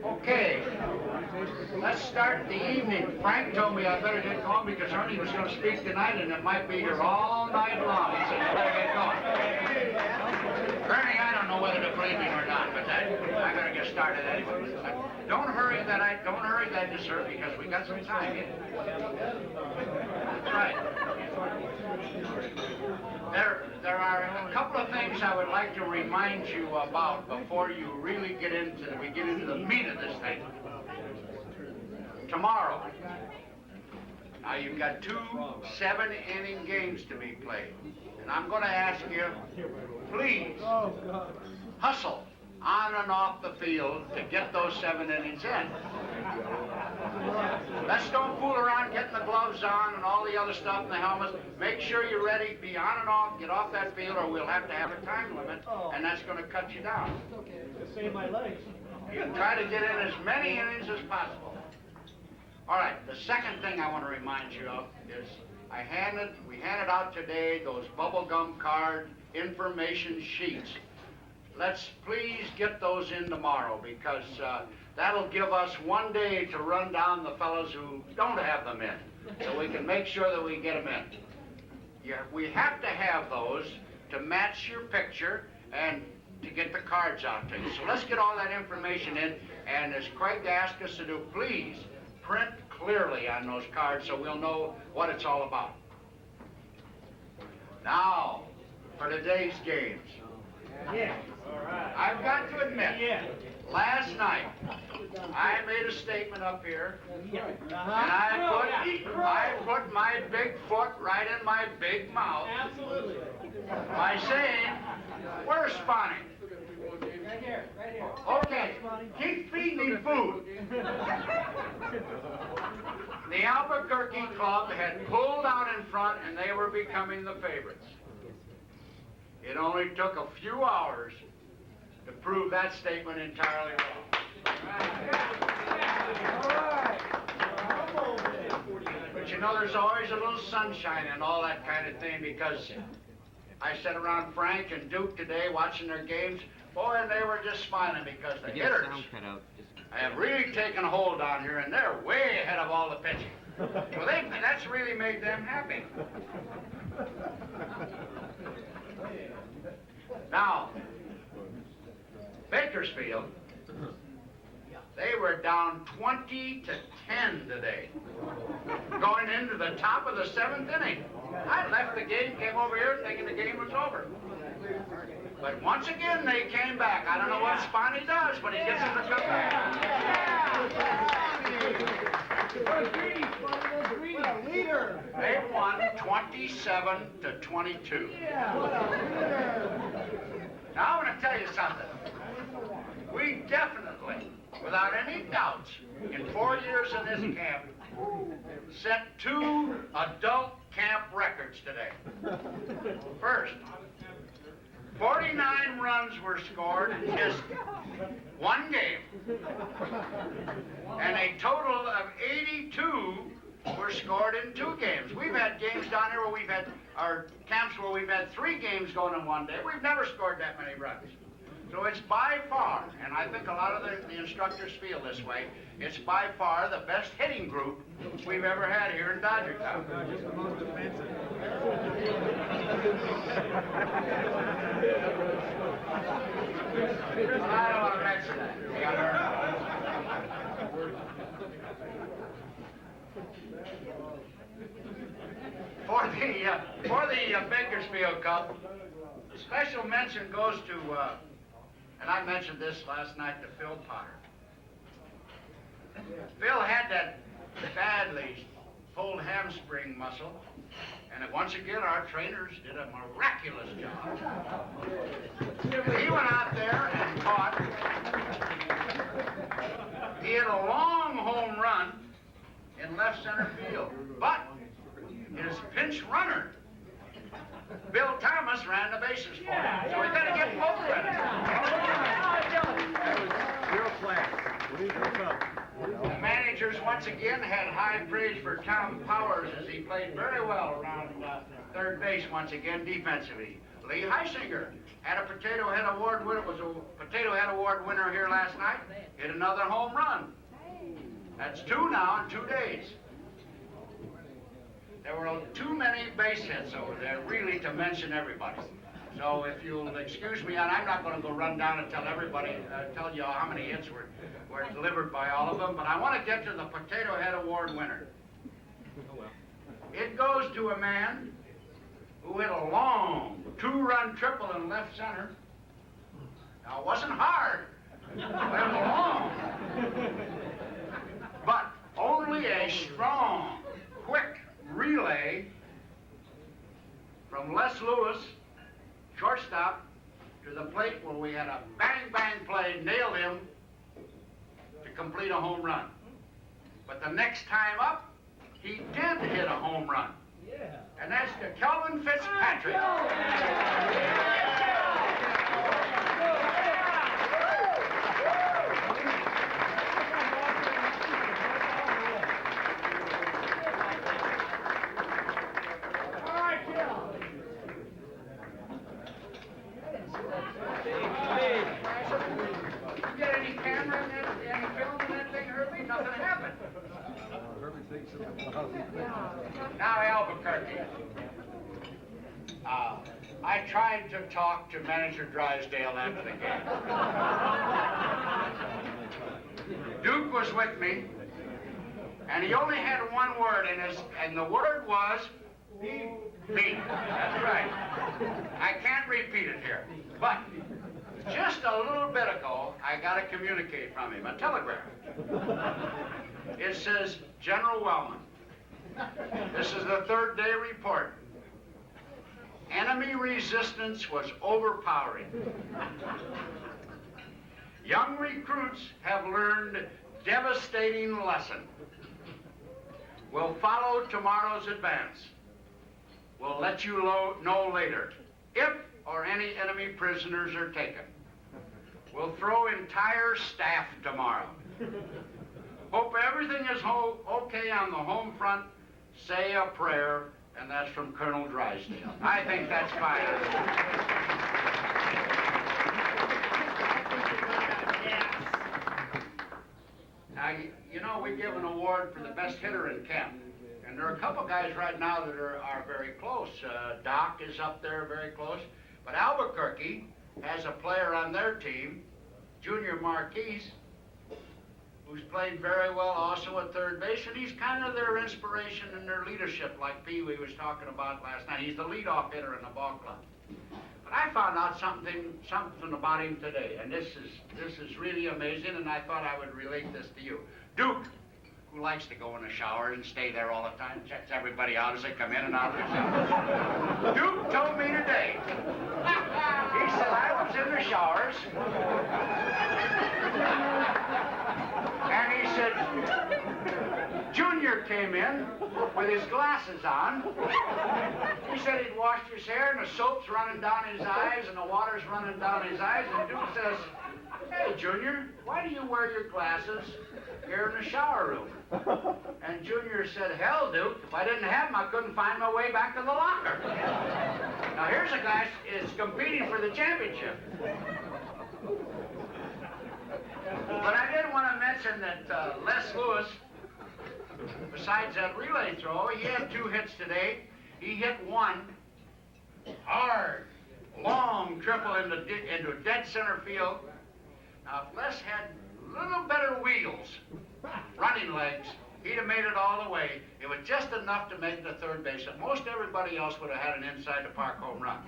Okay, let's start the evening. Frank told me I better get going because Ernie was going to speak tonight and it might be here all night long. He said, I better get going. Ernie, I don't know whether to believe him or not, but I better get started anyway. Don't hurry that dessert because we got some time yet. That's right. There are a couple of things I would like to remind you about before you really get into the meat of this thing. Tomorrow, now you've got 2 7-inning games to be played, and I'm going to ask you, please, hustle on and off the field to get those 7 innings in. Let's don't fool around getting the gloves on and all the other stuff and the helmets. Make sure you're ready, be on and off, get off that field, or we'll have to have a time limit, and that's going to cut you down. To save my legs. You try to get in as many innings as possible. All right, the second thing I want to remind you of is we handed out today those bubblegum card information sheets. Let's please get those in tomorrow because that'll give us one day to run down the fellows who don't have them in, so we can make sure that we get them in. Yeah, we have to have those to match your picture and to get the cards out to you. So let's get all that information in, and as Craig asked us to do, please print clearly on those cards so we'll know what it's all about. Now, for today's games. Yeah. All right. I've got to admit, last night, I made a statement up here, and I put my big foot right in my big mouth. Absolutely. By saying, where's Spawning? Right here. Okay, keep feeding me food. The Albuquerque club had pulled out in front, and they were becoming the favorites. It only took a few hours to prove that statement entirely wrong. But you know, there's always a little sunshine and all that kind of thing because I sat around Frank and Duke today watching their games. Boy, and they were just smiling because the hitters have really taken a hold down here, and they're way ahead of all the pitching. So that's really made them happy. Now, Bakersfield, they were down 20-10 today, going into the top of the 7th inning. I left the game, came over here thinking the game was over. But once again, they came back. I don't know what Spawny does, but he gets them to come back. They won 27-22. Now, I'm going to tell you something. We definitely, without any doubts, in 4 years in this camp, set 2 adult camp records today. First, 49 runs were scored in just one game, and a total of 82 were scored in 2 games. We've had games down here where we've had our camps where we've had 3 games going in one day. We've never scored that many runs. So it's by far, and I think a lot of the instructors feel this way, it's by far the best hitting group we've ever had here in Dodgertown. No, just the most defensive. I don't want to mention that. For the Bakersfield Cup, special mention goes to, and I mentioned this last night, to Phil Potter. Phil had that badly pulled hamstring muscle, and once again our trainers did a miraculous job. He went out there and caught. He had a long home run in left center field, but his pinch runner, Bill Thomas, ran the bases for him. So we got to get both credit. Real class. The managers once again had high praise for Tom Powers as he played very well around third base once again defensively. Lee Heisinger had a Potato Head Award winner, was a Potato Head Award winner here last night, hit another home run. That's 2 now in 2 days. There were too many base hits over there, really, to mention everybody. So if you'll excuse me, and I'm not going to go run down and tell everybody, tell you how many hits were delivered by all of them, but I want to get to the Potato Head Award winner. It goes to a man who hit a long 2-run triple in left center. Now, it wasn't hard. It went long. But only a strong, quick relay from Les Lewis, shortstop, to the plate where we had a bang-bang play, nailed him to complete a home run. But the next time up, he did hit a home run. Yeah. And that's to Kelvin Fitzpatrick. Now, Albuquerque. I tried to talk to Manager Drysdale after the game. Duke was with me, and he only had one word in his, and the word was beat. That's right. I can't repeat it here, but just a little bit ago, I got a communique from him, a telegram. It says, General Wellman, this is the 3rd day report. Enemy resistance was overpowering. Young recruits have learned devastating lesson. We'll follow tomorrow's advance. We'll let you know later if or any enemy prisoners are taken. We'll throw entire staff tomorrow. Hope everything is okay on the home front. Say a prayer, and that's from Colonel Drysdale. I think that's fine. Now, you know, we give an award for the best hitter in camp. And there are a couple guys right now that are very close. Doc is up there very close. But Albuquerque has a player on their team, Junior Marquise, who's played very well also at third base, and he's kind of their inspiration and their leadership, like Pee Wee was talking about last night. He's the leadoff hitter in the ball club. But I found out something about him today, and this is really amazing, and I thought I would relate this to you. Duke, who likes to go in the shower and stay there all the time, checks everybody out as they come in and out of the shower. Duke told me today, he said, I was in the showers, and he said, Junior came in with his glasses on. He said he'd washed his hair and the soap's running down his eyes and the water's running down his eyes, and Duke says, hey, Junior, why do you wear your glasses here in the shower room? And Junior said, hell, Duke, if I didn't have them, I couldn't find my way back to the locker. Now, here's a guy is competing for the championship. But I did want to mention that Les Lewis, besides that relay throw, he had 2 hits today. He hit one hard, long triple into dead center field. Now, if Les had a little better wheels, running legs, he'd have made it all the way. It was just enough to make the third base. Most everybody else would have had an inside the park home run.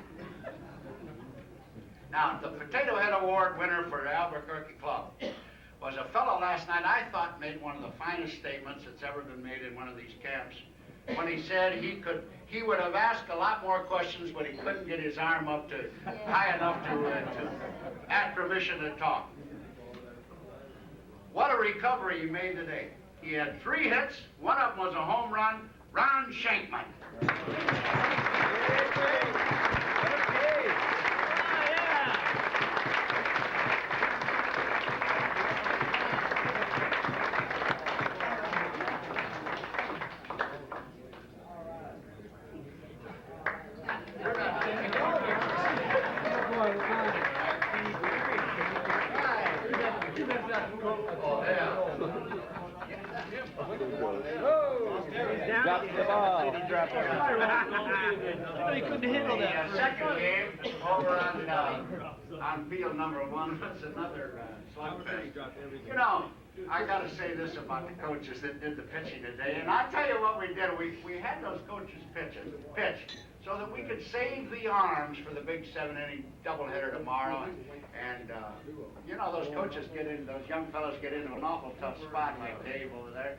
Now, the Potato Head Award winner for the Albuquerque Club was a fellow last night I thought made one of the finest statements that's ever been made in one of these camps, when he said he would have asked a lot more questions, but he couldn't get his arm up to high enough to ask permission to talk. What a recovery he made today. He had 3 hits. One of them was a home run. Ron Shankman. Dropped the ball. He couldn't handle The that. second game over on field number 1 was another slugfest. You know, I gotta say this about the coaches that did the pitching today, and I'll tell you what we did. We had those coaches pitch so that we could save the arms for the big 7-inning doubleheader tomorrow. And you know, those coaches those young fellows get into an awful tough spot like Dave over there.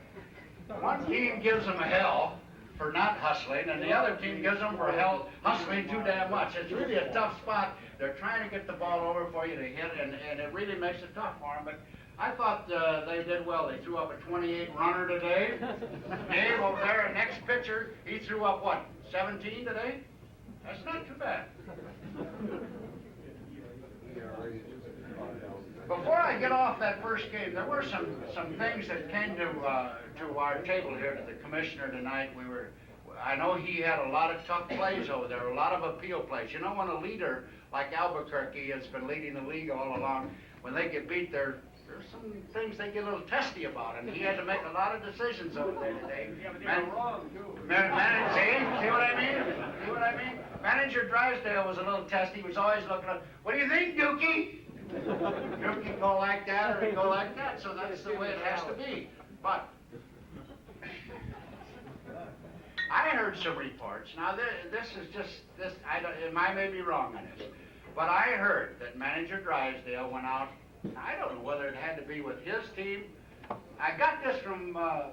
One team gives them hell for not hustling, and the other team gives them for hell hustling too damn much. It's really a tough spot. They're trying to get the ball over for you to hit, and it really makes it tough for them. But I thought they did well. They threw up a 28 runner today. Dave over there, next pitcher, he threw up what, 17 today? That's not too bad. Before I get off that first game, there were some things that came to our table here to the commissioner tonight. I know he had a lot of tough plays over there, a lot of appeal plays. You know, when a leader like Albuquerque has been leading the league all along, when they get beat, there's some things they get a little testy about, and he had to make a lot of decisions over there today. Yeah, but they were wrong, too. See what I mean? See what I mean? Manager Drysdale was a little testy. He was always looking up, what do you think, Dookie? Dookie go like that or he go like that, so that's the way it has to be. But I heard some reports. Now this is just this. I may be wrong on this, but I heard that Manager Drysdale went out. I don't know whether it had to be with his team. I got this from. I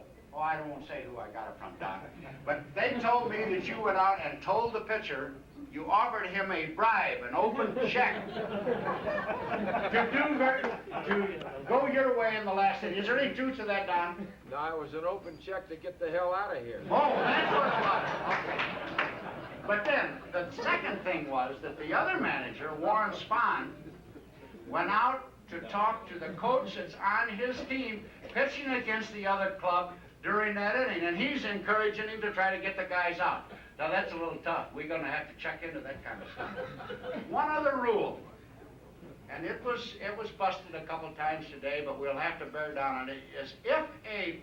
won't say who I got it from, Don. But they told me that you went out and told the pitcher you offered him a bribe, an open check, to go your way in the last inning. Is there any truth to that, Don? No, it was an open check to get the hell out of here. Oh, that's what it was. Okay. But then, the second thing was that the other manager, Warren Spahn, went out to talk to the coach that's on his team pitching against the other club during that inning, and he's encouraging him to try to get the guys out. Now that's a little tough. We're going to have to check into that kind of stuff. One other rule, and it was busted a couple times today, but we'll have to bear down on it, is if a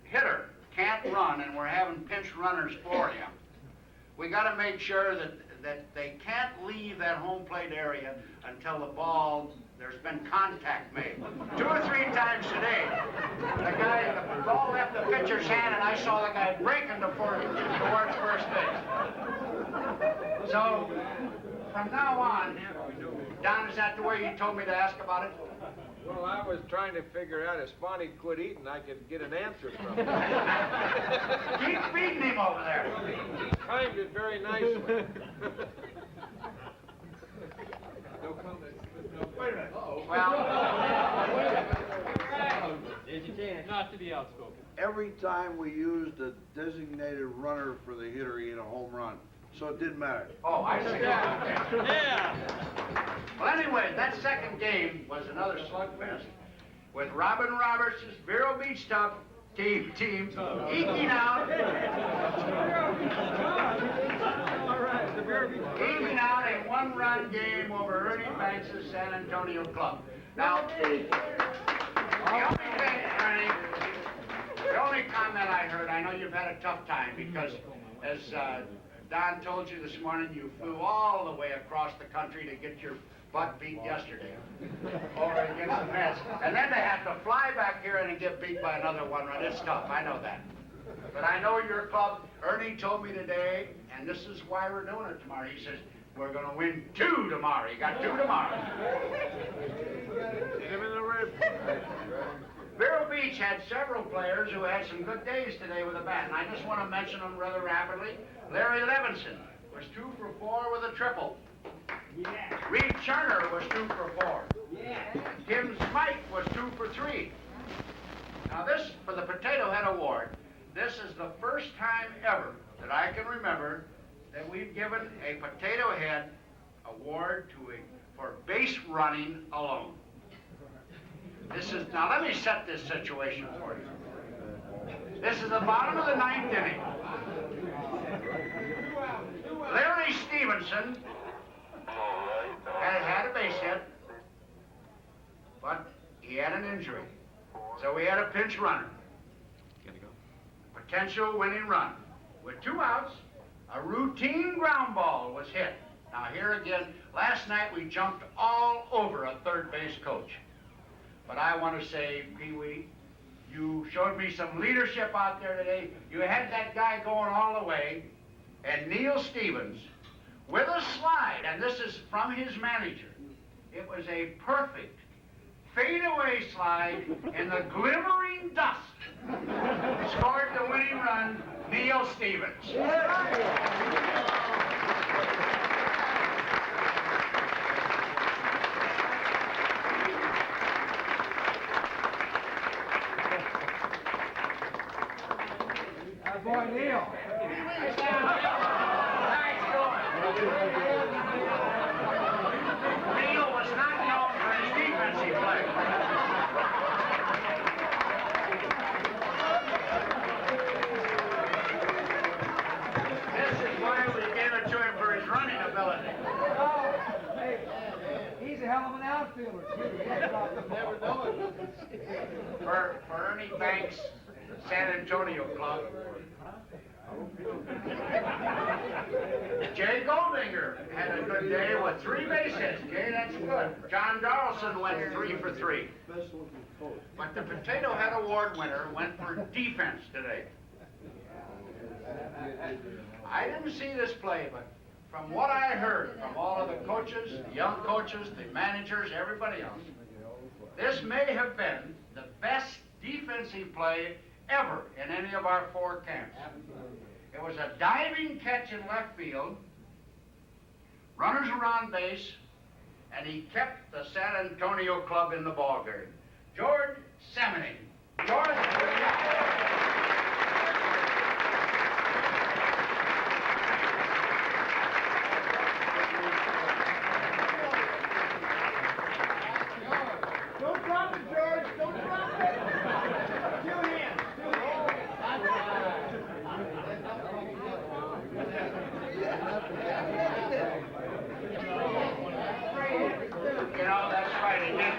hitter can't run and we're having pinch runners for him, we got to make sure that they can't leave that home plate area until there's been contact made. 2 or 3 times today, the ball left the pitcher's hand, and I saw the guy breaking towards first base. So, from now on, Don, is that the way you told me to ask about it? Well, I was trying to figure out if Spawny quit eating, I could get an answer from him. Keep feeding him over there. Well, he timed it very nicely. No comment. Wait a minute. Well, There's your chance. Not to be outspoken. Every time we used a designated runner for the hitter, he hit a home run. So it didn't matter. oh, I see. Yeah. Well, anyway, that second game was another slugfest with Robin Roberts' Vero Beach Top team eking out. Eking out a 1-run game over Ernie Banks' San Antonio club. Now, the only comment I heard, I know you've had a tough time because, as Don told you this morning, you flew all the way across the country to get your butt beat yesterday over against the Mets. And then they have to fly back here and get beat by another 1-run. It's tough, I know that. But I know your club, Ernie told me today, and this is why we're doing it tomorrow. He says, we're going to win 2 tomorrow. You got 2 tomorrow. Hit him in the ribs. Vero Beach had several players who had some good days today with a bat, and I just want to mention them rather rapidly. Larry Levinson was 2 for 4 with a triple. Yeah. Reed Turner was 2 for 4. Yeah. Tim Smike was 2 for 3. Now this, for the Potato Head Award, this is the first time ever that I can remember that we've given a Potato Head Award for base running alone. Now let me set this situation for you. This is the bottom of the 9th inning. Larry Stevenson had a base hit, but he had an injury. So we had a pinch runner. Potential winning run. With 2 outs, a routine ground ball was hit. Now here again, last night we jumped all over a third base coach. But I want to say, Pee Wee, you showed me some leadership out there today. You had that guy going all the way, and Neil Stevens, with a slide, and this is from his manager. It was a perfect fadeaway slide in the glimmering dust. Scored the winning run, Neil Stevens. Boy, Neil. Neil was not known for his defensive play. This is why we gave it to him for his running ability. Oh, hey, he's a hell of an outfielder, too. Never know it. For Ernie Banks, San Antonio club. Jay Goldinger had a good day with 3 base hits. Okay, that's good. John Darlson went 3 for 3. But the Potato Head Award winner went for defense today. I didn't see this play, but from what I heard from all of the coaches, the young coaches, the managers, everybody else, this may have been the best defensive play ever in any of our 4 camps. It was a diving catch in left field, runners around base, and he kept the San Antonio club in the ballgame. George Semeny. George. Don't drop it, George. Don't drop it. 2 hands. You know, that's right, he did.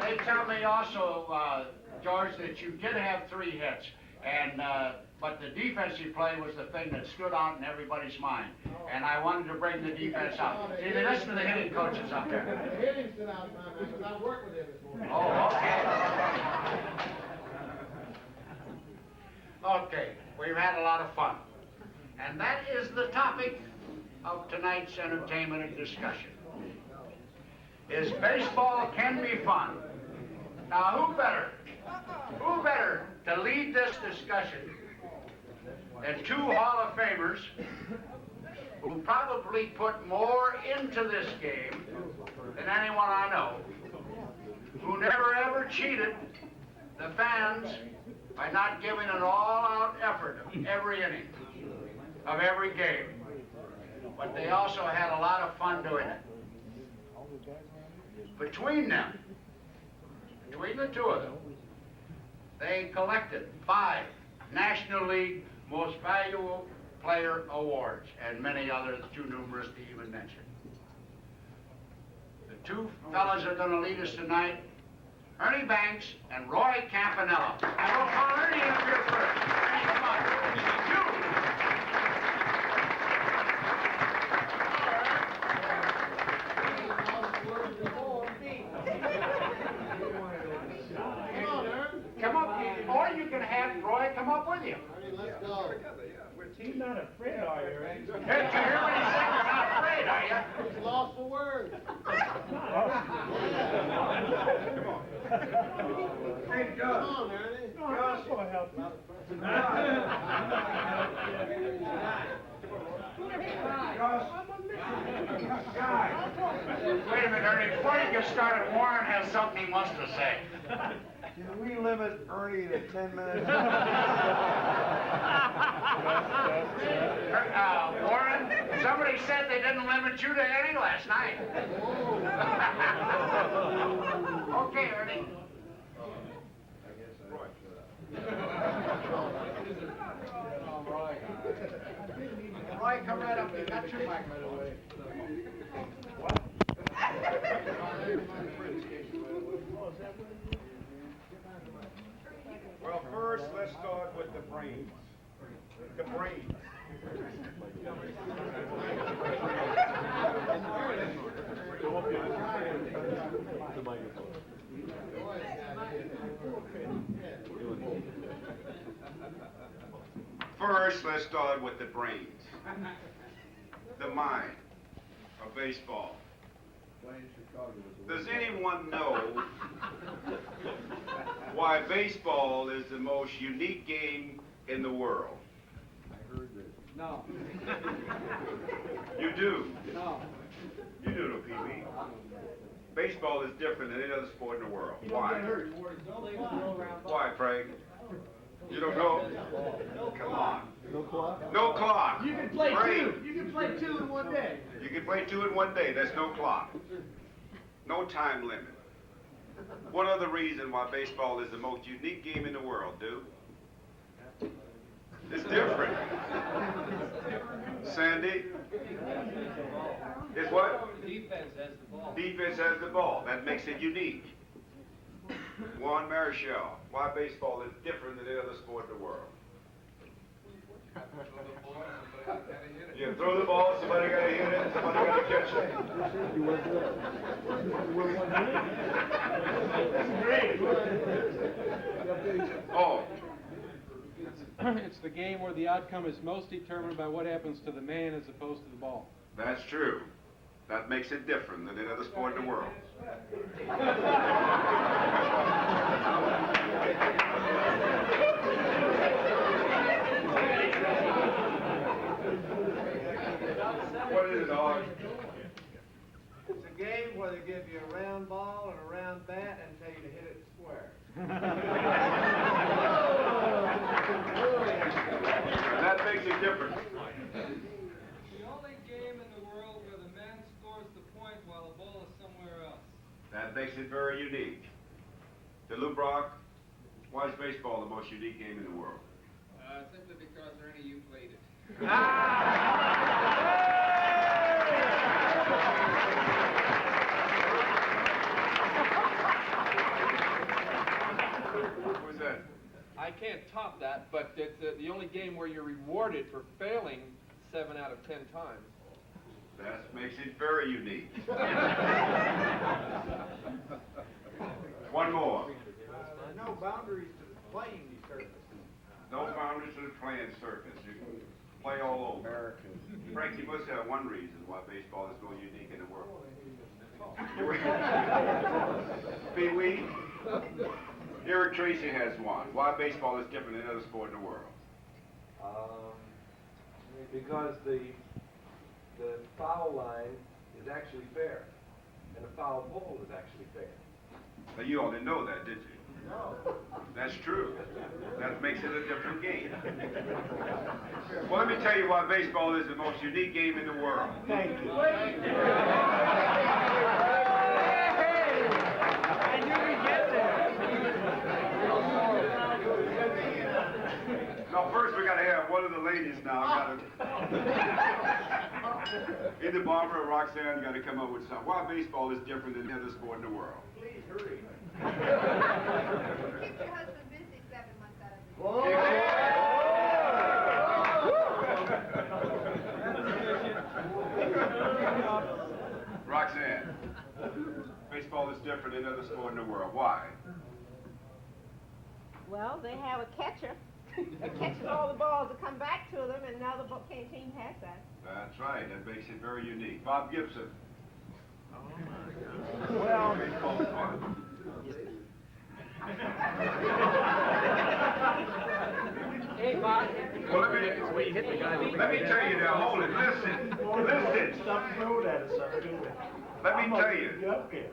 They tell me also, George, that you did have 3 hits, and but the defensive play was the thing that stood out in everybody's mind. And I wanted to bring the defense out. See, they listen to the hitting coaches up there. The hitting stood out in my mind because I worked with him this morning. Oh, okay. Okay, we've had a lot of fun. And that is the topic of tonight's entertainment and discussion. Is baseball can be fun. Now, who better to lead this discussion than 2 Hall of Famers who probably put more into this game than anyone I know, who never ever cheated the fans by not giving an all-out effort of every inning, of every game. But they also had a lot of fun doing it. Between the 2 of them, they collected 5 National League Most Valuable Player Awards, and many others too numerous to even mention. The 2 fellas are going to lead us tonight, Ernie Banks and Roy Campanella. And we'll call Ernie up here first. Ernie, come on. You. Come up, or you can have Roy come up with you. Let's go. He's not afraid, are you, Ernie? Did you hear what he said? You're not afraid, are you? He's lost for words. Hey, Come Gus. on, Ernie. Gus. Guys. Wait a minute, Ernie. Before you get started, Warren has something he wants to say. Can we limit Ernie to 10 minutes? Warren, somebody said they didn't limit you to any last night. Okay, Ernie. Roy, come right up. You got your mic. The brains. First, let's start with the brains, the mind of baseball. Does anyone know why baseball is the most unique game in the world? No. You do. No. You do, Pee Wee. Baseball is different than any other sport in the world. Why? Why, Frank? You don't know? Come on. No clock? No clock. You can play Great. two. You can play two in one day. You can play 2 in 1 day. There's no clock. No time limit. What other reason why baseball is the most unique game in the world, dude? It's different. Sandy? It's what? Defense has the ball. Defense has the ball. That makes it unique. Juan Marichal, why baseball is different than any other sport in the world? You throw the ball, somebody got to hit it, somebody got to catch it. Oh, It's the game where the outcome is most determined by what happens to the man as opposed to the ball. that's true. That makes it different than any other sport in the world. What is it, dog? It's a game where they give you a round ball and a round bat and tell you to hit it square. That makes it different. The only game in the world where the man scores the point while the ball is somewhere else. That makes it very unique. To Lou Brock, why is baseball the most unique game in the world? Simply because, Ernie, you played it. Who's that? I can't top that, but it's the only game where you're rewarded for failing 7 out of 10 times. That makes it very unique. One more. No boundaries to playing surface. No boundaries to the playing surface. You can play all over. Frank, you must have one reason why baseball is so unique in the world. Pee Wee, Eric Tracy has one. Why baseball is different than any other sport in the world? Because the foul line is actually fair, and the foul ball is actually fair. Now, you all didn't know that, did you? No. That's true. That makes it a different game. Well, let me tell you why baseball is the most unique game in the world. Thank you. No, first we got to have one of the ladies now. Either Barbara or Roxanne got to come up with something. Why baseball is different than any other sport in the world? Please hurry. Keep your husband busy 7 months out of the year. Roxanne, baseball is different than any other sport in the world. Why? Well, they have a catcher that catches all the balls that come back to them, and now the team has that. That's right. That makes it very unique. Bob Gibson. Well, Baseball's fun. Hey, Bob. Well, let me tell you now. Hold it. Listen. Stop throwing at us, sir. Let me tell you. Up here.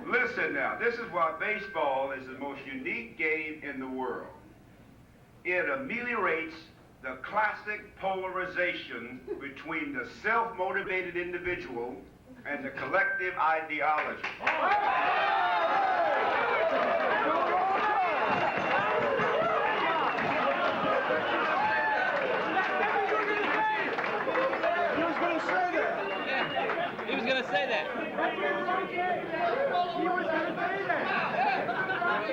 Listen now, this is why baseball is the most unique game in the world. It ameliorates the classic polarization between the self-motivated individual and the collective ideology. He was going to say that.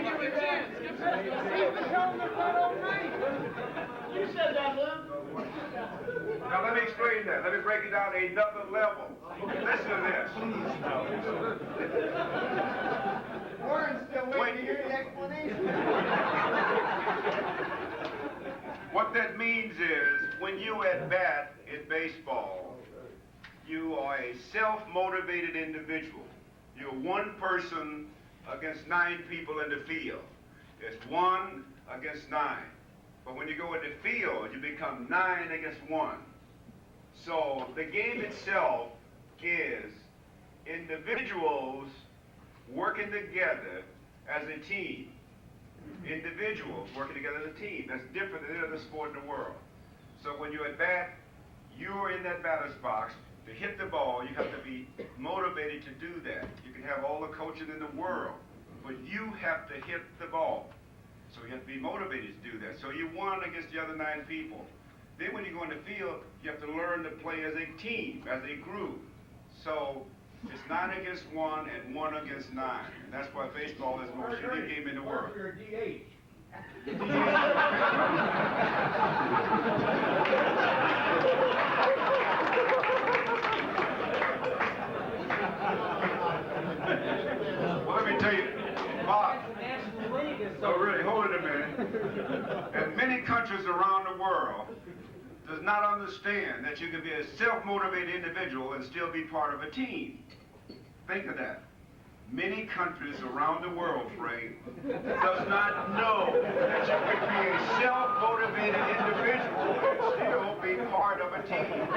give you a chance. Give us a chance. You've been telling them that all night. You said that, Lou. Now let me explain that. Let me break it down to another level. Listen to this. Warren's still waiting to hear the explanation. What that means is, when you at bat in baseball, you are a self-motivated individual. You're one person against 9 people in the field. It's 1 against 9. But when you go in the field, you become 9 against 1. So the game itself is individuals working together as a team. Individuals working together as a team. That's different than any other sport in the world. So when you're at bat, you're in that batter's box. To hit the ball, you have to be motivated to do that. You can have all the coaching in the world, but you have to hit the ball. So you have to be motivated to do that. So you won against the other 9 people. Then when you go in the field, you have to learn to play as a team, as a group. So it's 9 against 1 and 1 against 9. And that's why baseball is the most unique game in the world. You're a DH. Well, let me tell you, Bob. Oh, really? Hold it a minute. And many countries around the world does not understand that you can be a self-motivated individual and still be part of a team. Think of that. Many countries around the world, Frank, does not know that you can be a self-motivated individual and still be part of a team.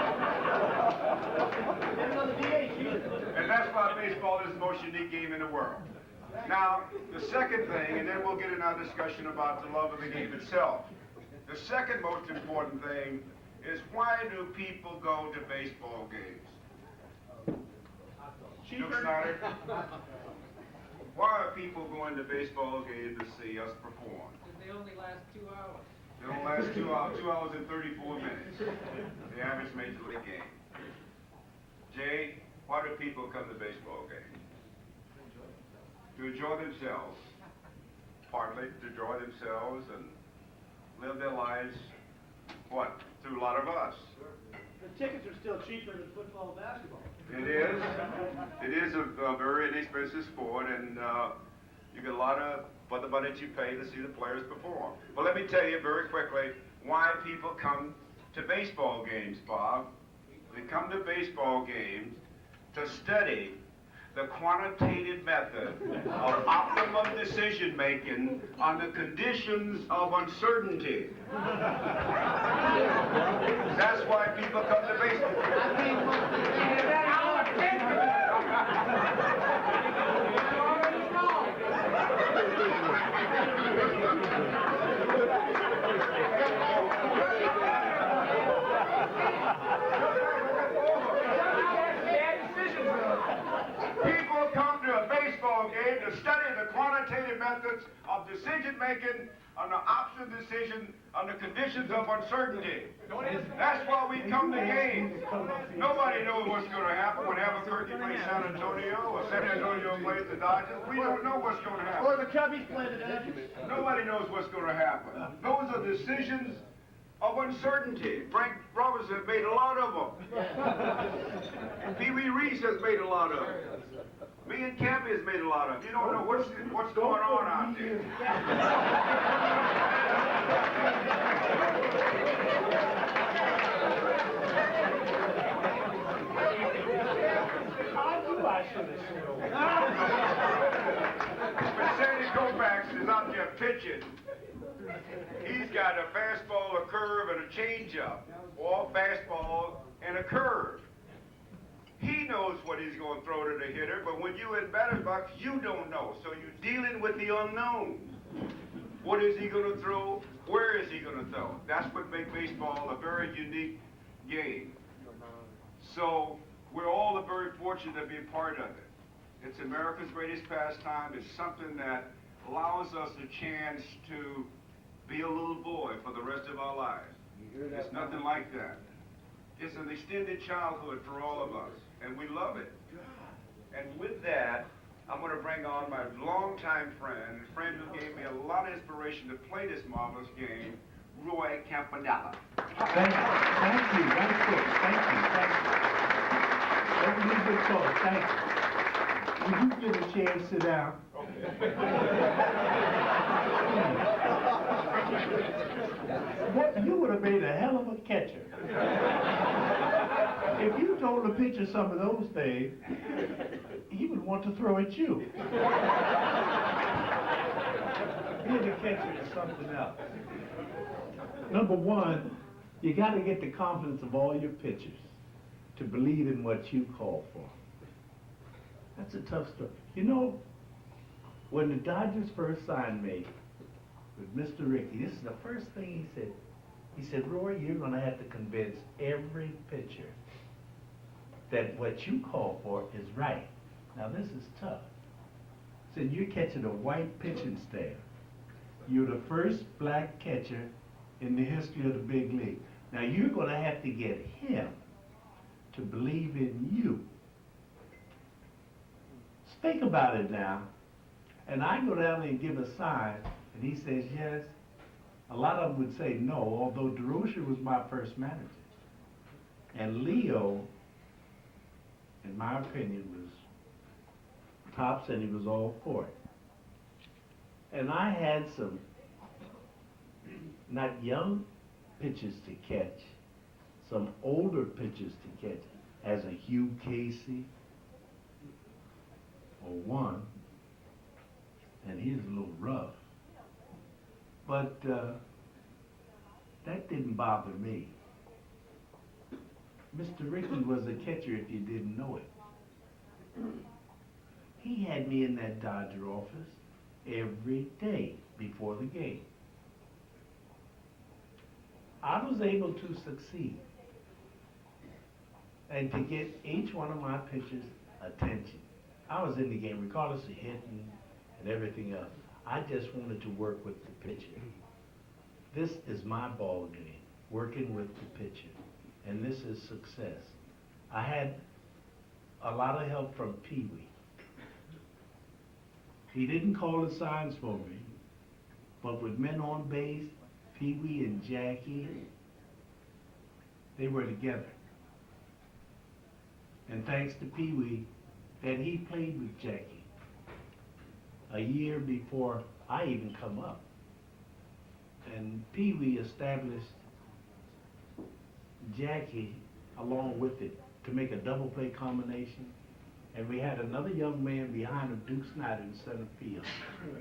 And that's why baseball is the most unique game in the world. Now, the second thing, and then we'll get in our discussion about the love of the game itself. The second most important thing is, why do people go to baseball games? Duke Snyder? Why are people going to baseball games to see us perform? Because they only last 2 hours. They don't last 2 hours, 2 hours and 34 minutes. The average Major League game. Jay, why do people come to baseball games? To enjoy themselves. Partly to enjoy themselves and live their lives, what? Through a lot of us. The tickets are still cheaper than football and basketball. It is. It is a very inexpensive sport, and you get a lot of for the money that you pay to see the players perform. But let me tell you very quickly why people come to baseball games, Bob. They come to baseball games to study the quantitative method of optimum decision making under conditions of uncertainty. That's why people come to baseball. People come to a baseball game to study the quantitative methods of decision making under option decision under conditions of uncertainty. That's why we come to games. Nobody knows what's going to happen when Albuquerque plays San Antonio or San Antonio plays the Dodgers. We don't know what's going to happen. Or the Cubbies play the Dodgers. Nobody knows what's going to happen. Those are decisions of uncertainty. Frank Roberts has made a lot of them. Pee Wee Reese has made a lot of them. Me and Cappy has made a lot of them. You don't know what's going on out there. When Sandy Koufax is out there pitching, he's got a fastball, a curve, and a changeup, or a fastball and a curve. He knows what he's going to throw to the hitter, but when you're in batter's box, you don't know. So you're dealing with the unknown. What is he going to throw? Where is he going to throw? That's what makes baseball a very unique game. So we're all very fortunate to be a part of it. It's America's greatest pastime. It's something that allows us a chance to be a little boy for the rest of our lives. It's nothing like that. It's an extended childhood for all of us, and we love it. And with that, I'm going to bring bring on my longtime friend, a friend who gave me a lot of inspiration to play this marvelous game, Roy Campanella. Thank you, very quick, thank you. That's a really good call, thank you. Would you give a chance to sit down? What, you would have made a hell of a catcher. If you told the pitcher some of those things, he would want to throw at you. Being a catcher is something else. Number one, you got to get the confidence of all your pitchers to believe in what you call for. That's a tough story. You know, when the Dodgers first signed me with Mr. Rickey, this is the first thing he said. He said, Roy, you're going to have to convince every pitcher that what you call for is right. Now, this is tough. He said, you're catching a white pitching staff. You're the first black catcher in the history of the big league. Now, you're going to have to get him to believe in you. Think about it now. And I go down there and give a sign, and he says yes. A lot of them would say no, although Durocher was my first manager. And Leo, in my opinion, was tops, and he was all for it. And I had some not young pitchers to catch, some older pitchers to catch, as a Hugh Casey, or one, and he's a little rough. But that didn't bother me. Mr. Rickey was a catcher if you didn't know it. He had me in that Dodger office every day before the game. I was able to succeed and to get each one of my pitchers' attention. I was in the game regardless of hitting and everything else. I just wanted to work with the pitcher. This is my ball game, working with the pitcher, and this is success. I had a lot of help from Pee Wee. He didn't call the signs for me, but with men on base, Pee Wee and Jackie, they were together. And thanks to Pee Wee, that he played with Jackie a year before I even come up. And Pee Wee established Jackie along with it to make a double play combination. And we had another young man behind him, Duke Snyder, in center field.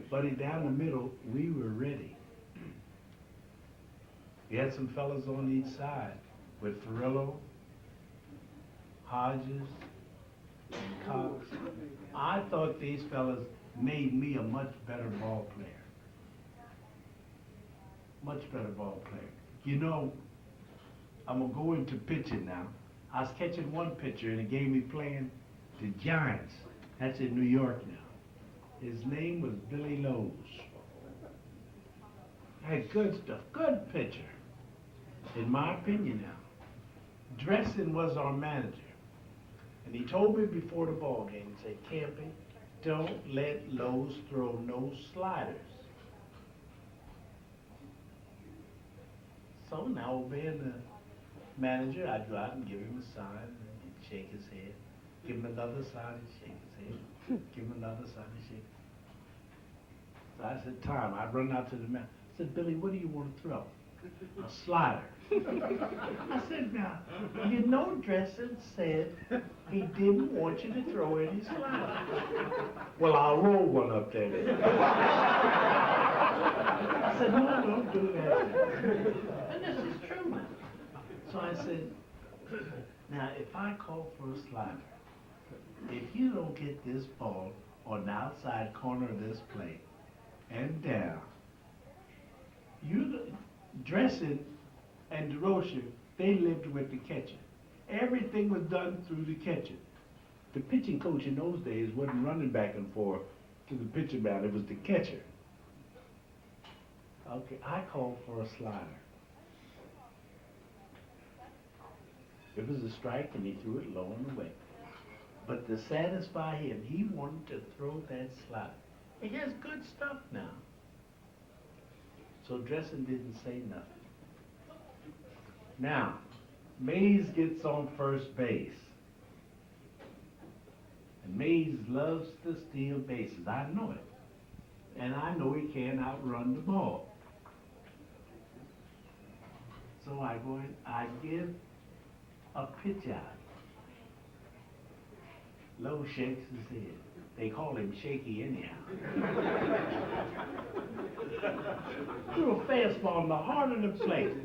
Buddy, down the middle, we were ready. We had some fellas on each side with Ferrillo, Hodges, and Cox. I thought these fellas made me a much better ball player. Much better ball player. You know, I'm going to go into pitching now. I was catching one pitcher in a game we playing the Giants. That's in New York now. His name was Billy Lowe's. Had good stuff, good pitcher, in my opinion now. Dresden was our manager. And he told me before the ball game, he said, Campy, don't let Lowe's throw no sliders. So now, obeying the manager, I'd go out and give him a sign, and he'd shake his head. Give him another sign, and shake his head. Give him another sign, and shake his head. So I said, time. I'd run out to the man. I said, Billy, what do you want to throw? A slider. I said, now, you know Dresden said he didn't want you to throw any sliders. Well, I'll roll one up there. I said, no, don't do that. And this is true. So I said, now, if I call for a slider, if you don't get this ball on the outside corner of this plate and down, Dresden and Durocher, they lived with the catcher. Everything was done through the catcher. The pitching coach in those days wasn't running back and forth to the pitcher mound, it was the catcher. Okay, I called for a slider. It was a strike and he threw it low and away. But to satisfy him, he wanted to throw that slider. He has good stuff now. So Dressen didn't say nothing. Now, Mays gets on first base. And Mays loves to steal bases. I know it. And I know he can't outrun the ball. So I go in, I give a pitch out. Lowe shakes his head. They call him Shaky anyhow. Threw a fastball in the heart of the plate.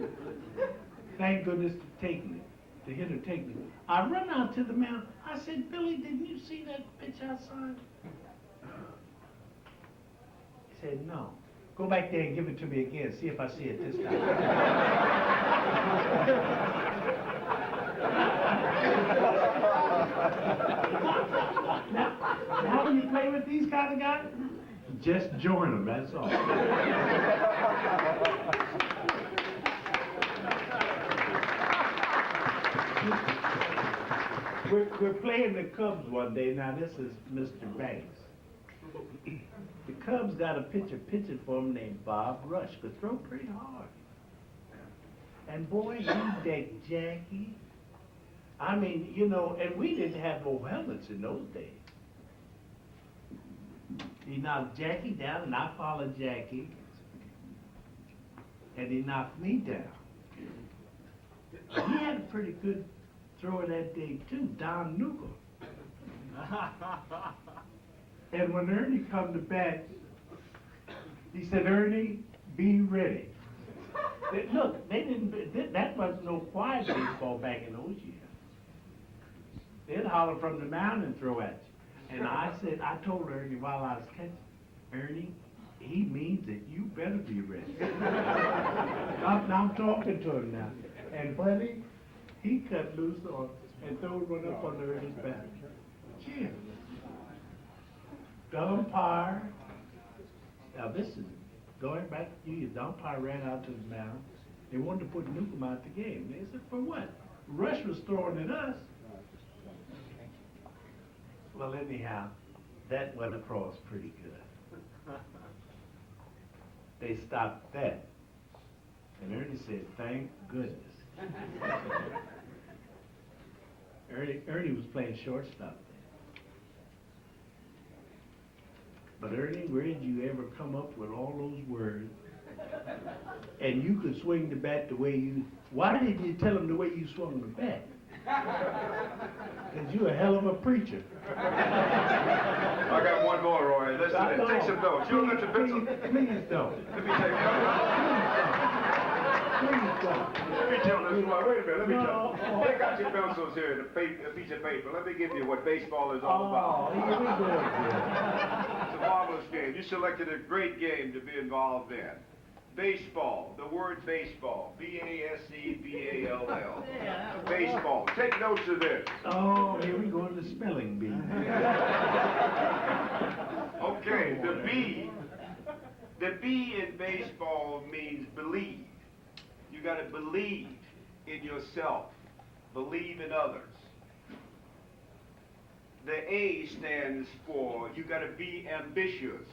Thank goodness to take me, the hitter take me. I run out to the mound. I said, Billy, didn't you see that pitch outside? He said, no. Go back there and give it to me again. See if I see it this time. Now, how do you play with these kind of guys? Just join them, that's all. We're playing the Cubs one day. Now, this is Mr. Banks. The Cubs got a pitcher pitching for him named Bob Rush. Could throw pretty hard. And boy, he decked Jackie. I mean, you know, and we didn't have no helmets in those days. He knocked Jackie down, and I followed Jackie. And he knocked me down. He had a pretty good thrower that day, too, Don Newcomb. And when Ernie come to bat, he said, Ernie, be ready. Look, that wasn't no quiet baseball back in those years. They'd holler from the mound and throw at you. And I told Ernie while I was catching, Ernie, he means that you better be ready. I'm talking to him now. And buddy, he cut loose on and throwed one up on Ernie's back. Jim. The umpire, now this is going back to you, the umpire ran out to the mound. They wanted to put Newcomb out the game. They said, for what? Rush was throwing at us. Well, anyhow, that went across pretty good. They stopped that. And Ernie said, thank goodness. Ernie was playing shortstop. But Ernie, where did you ever come up with all those words? And you could swing the bat the way you... Why didn't you tell him the way you swung the bat? Because you're a hell of a preacher. I got one more, Roy. Listen, take some notes. You got your pencil? Please don't. Let me take Please don't. Let me tell this one. Wait a minute. Let me tell you. Take out your pencils here, a piece of paper. Let me give you what baseball is all about. Here we go. It's a marvelous game. You selected a great game to be involved in. Baseball, the word baseball, B-A-S-E-B-A-L-L. Baseball. Take notes of this. Oh, here we go to the spelling bee. Okay, the B in baseball means believe. You got to believe in yourself. Believe in others. The A stands for you got to be ambitious.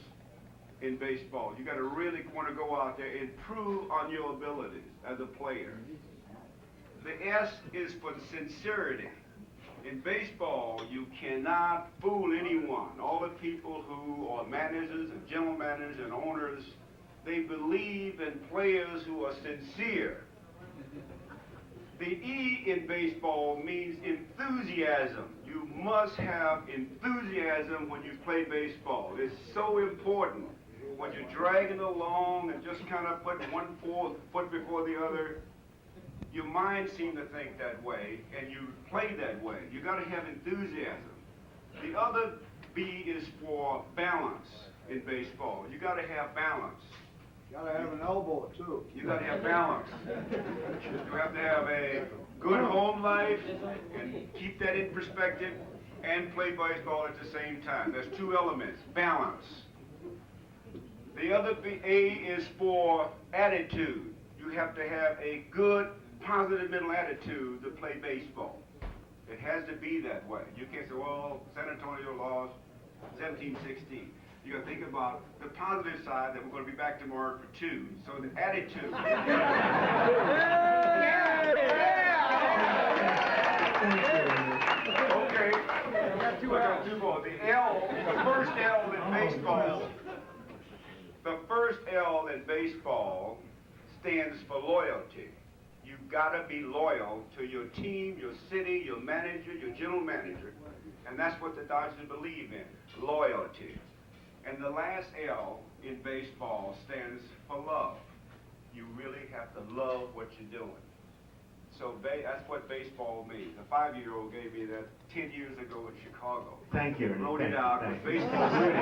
In baseball, you got to really want to go out there and improve on your abilities as a player. The S is for sincerity. In baseball, you cannot fool anyone. All the people who are managers and general managers and owners, they believe in players who are sincere. The E in baseball means enthusiasm. You must have enthusiasm when you play baseball. It's so important. When you're dragging along and just kind of putting one foot before the other, your mind seems to think that way, and you play that way. You got to have enthusiasm. The other B is for balance in baseball. You got to have balance. You gotta have an elbow too. You got to have balance. You have to have a good home life and keep that in perspective and play baseball at the same time. There's two elements, balance. The other A is for attitude. You have to have a good, positive mental attitude to play baseball. It has to be that way. You can't say, well, San Antonio lost 17-16. You got to think about the positive side that we're going to be back tomorrow for 2. So the attitude. Okay. We got 2 more. The first L in baseball. The first L in baseball stands for loyalty. You've got to be loyal to your team, your city, your manager, your general manager. And that's what the Dodgers believe in, loyalty. And the last L in baseball stands for love. You really have to love what you're doing. So that's what baseball means. A 5-year-old gave me that 10 years ago in Chicago. Thank you, Ernie. Wrote Thank it you, out. thank you. Baseball really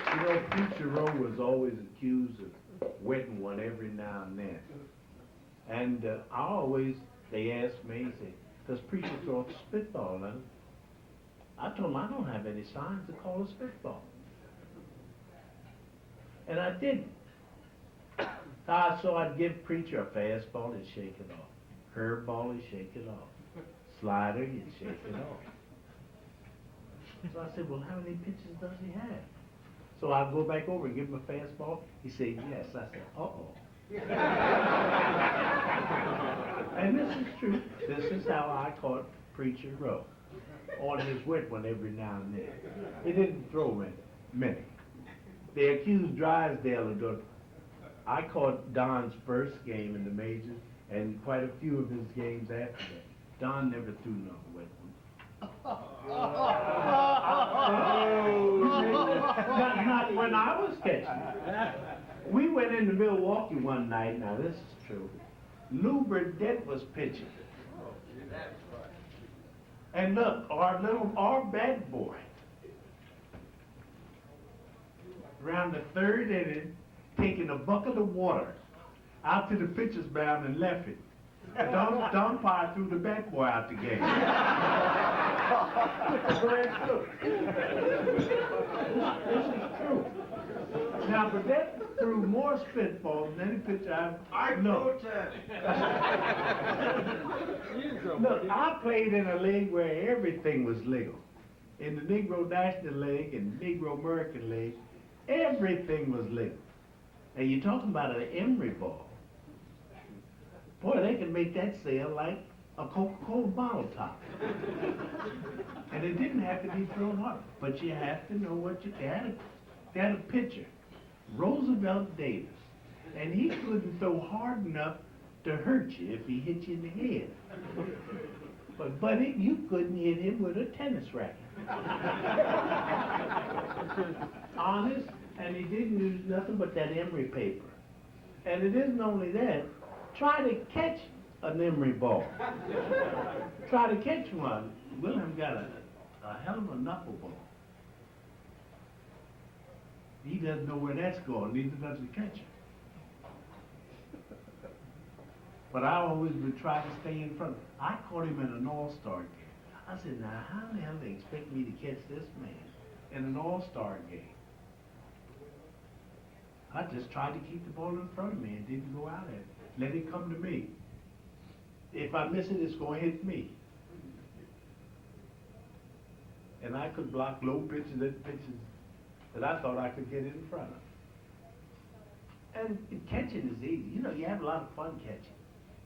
You know, Preacher Rowe was always accused of wetting one every now and then. And they asked me, say, does Preacher throw a spitball? And I told him I don't have any signs to call a spitball. And I didn't. So I'd give Preacher a fastball, he'd shake it off. Curveball, he'd shake it off. Slider, he'd shake it off. So I said, well, how many pitches does he have? So I'd go back over and give him a fastball. He said, yes. I said, uh-oh. And this is true. This is how I caught Preacher Rowe. On his wet one every now and then. He didn't throw many. They accused Drysdale of doing it. I caught Don's first game in the majors and quite a few of his games after that. Don never threw no wet one. Not when I was catching. We went into Milwaukee one night, now this is true. Lou Burdette was pitching. And look, our bat boy, around the 3rd inning, taking a bucket of water out to the pitcher's mound and left it. The umpire threw the bat boy out the game. This is true. Now, Burdette threw more spitballs than any pitcher I've known. Look, I played in a league where everything was legal. In the Negro National League and Negro American League, everything was legal. And you're talking about an emery ball. Boy, they can make that sail like a Coca-Cola bottle top. And it didn't have to be thrown hard, but you have to know what you had. They had a pitcher, Roosevelt Davis, and he couldn't throw hard enough to hurt you if he hit you in the head. But buddy, you couldn't hit him with a tennis racket. Honest, and he didn't use nothing but that emery paper. And it isn't only that. Try to catch an emery ball. Try to catch one. William got a hell of a knuckleball. He doesn't know where that's going, neither does the catcher. But I always would try to stay in front. I caught him in an all-star game. I said, now how the hell do they expect me to catch this man in an all-star game? I just tried to keep the ball in front of me and didn't go out at it. Let it come to me. If I miss it, it's going to hit me. And I could block low pitches and pitches that I thought I could get in front of. And catching is easy. You know, you have a lot of fun catching.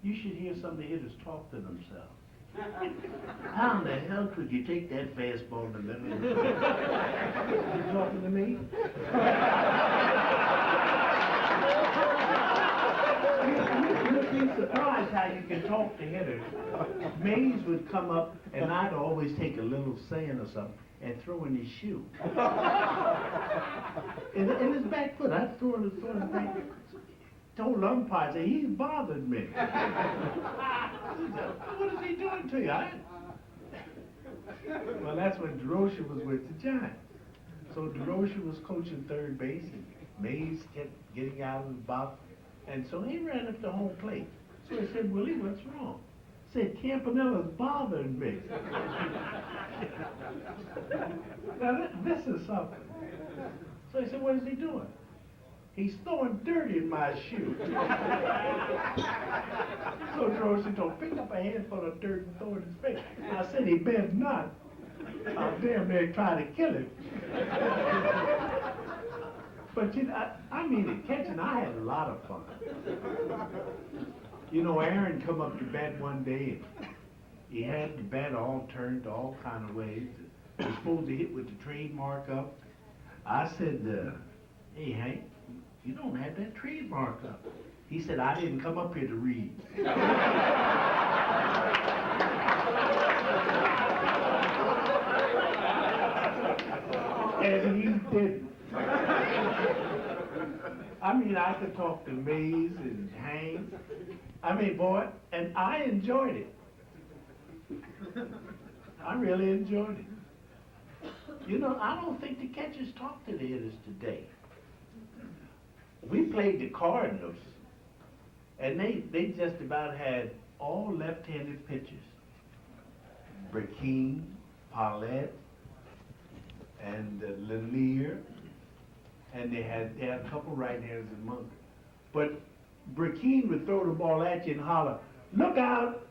You should hear some of the hitters talk to themselves. How in the hell could you take that fastball in the middle of the field? You talking to me? You'd be surprised how you can talk to hitters. Mays would come up, and I'd always take a little sand or something and throw in his shoe. in his back foot, I'd throw in his back foot. Told umpire, say, he's bothered me. What is he doing to you? Well, that's when Durocher was with the Giants. So Durocher was coaching third base, and Mays kept getting out of the box. And so he ran up to home plate. So he said, Willie, what's wrong? He said, Campanella's bothering me. Now, this is something. So he said, what is he doing? He's throwing dirt in my shoe. So Durocher told, pick up a handful of dirt and throw it in his face. I said, he better not. I'll damn near try to kill him. But you know, I mean, at catching, I had a lot of fun. You know, Aaron come up to bat one day, and he had the bat all turned all kind of ways. He was supposed to hit with the trademark up. I said, hey, Hank, you don't have that trademark up. He said, I didn't come up here to read. And he didn't. I mean, I could talk to Mays and Hank. I mean, boy, and I enjoyed it. I really enjoyed it. You know, I don't think the catchers talk to the hitters today. We played the Cardinals, and they just about had all left-handed pitchers. Brickeen, Paulette, and Lanier, and they had a couple right-handers among them. But Brickeen would throw the ball at you and holler, look out!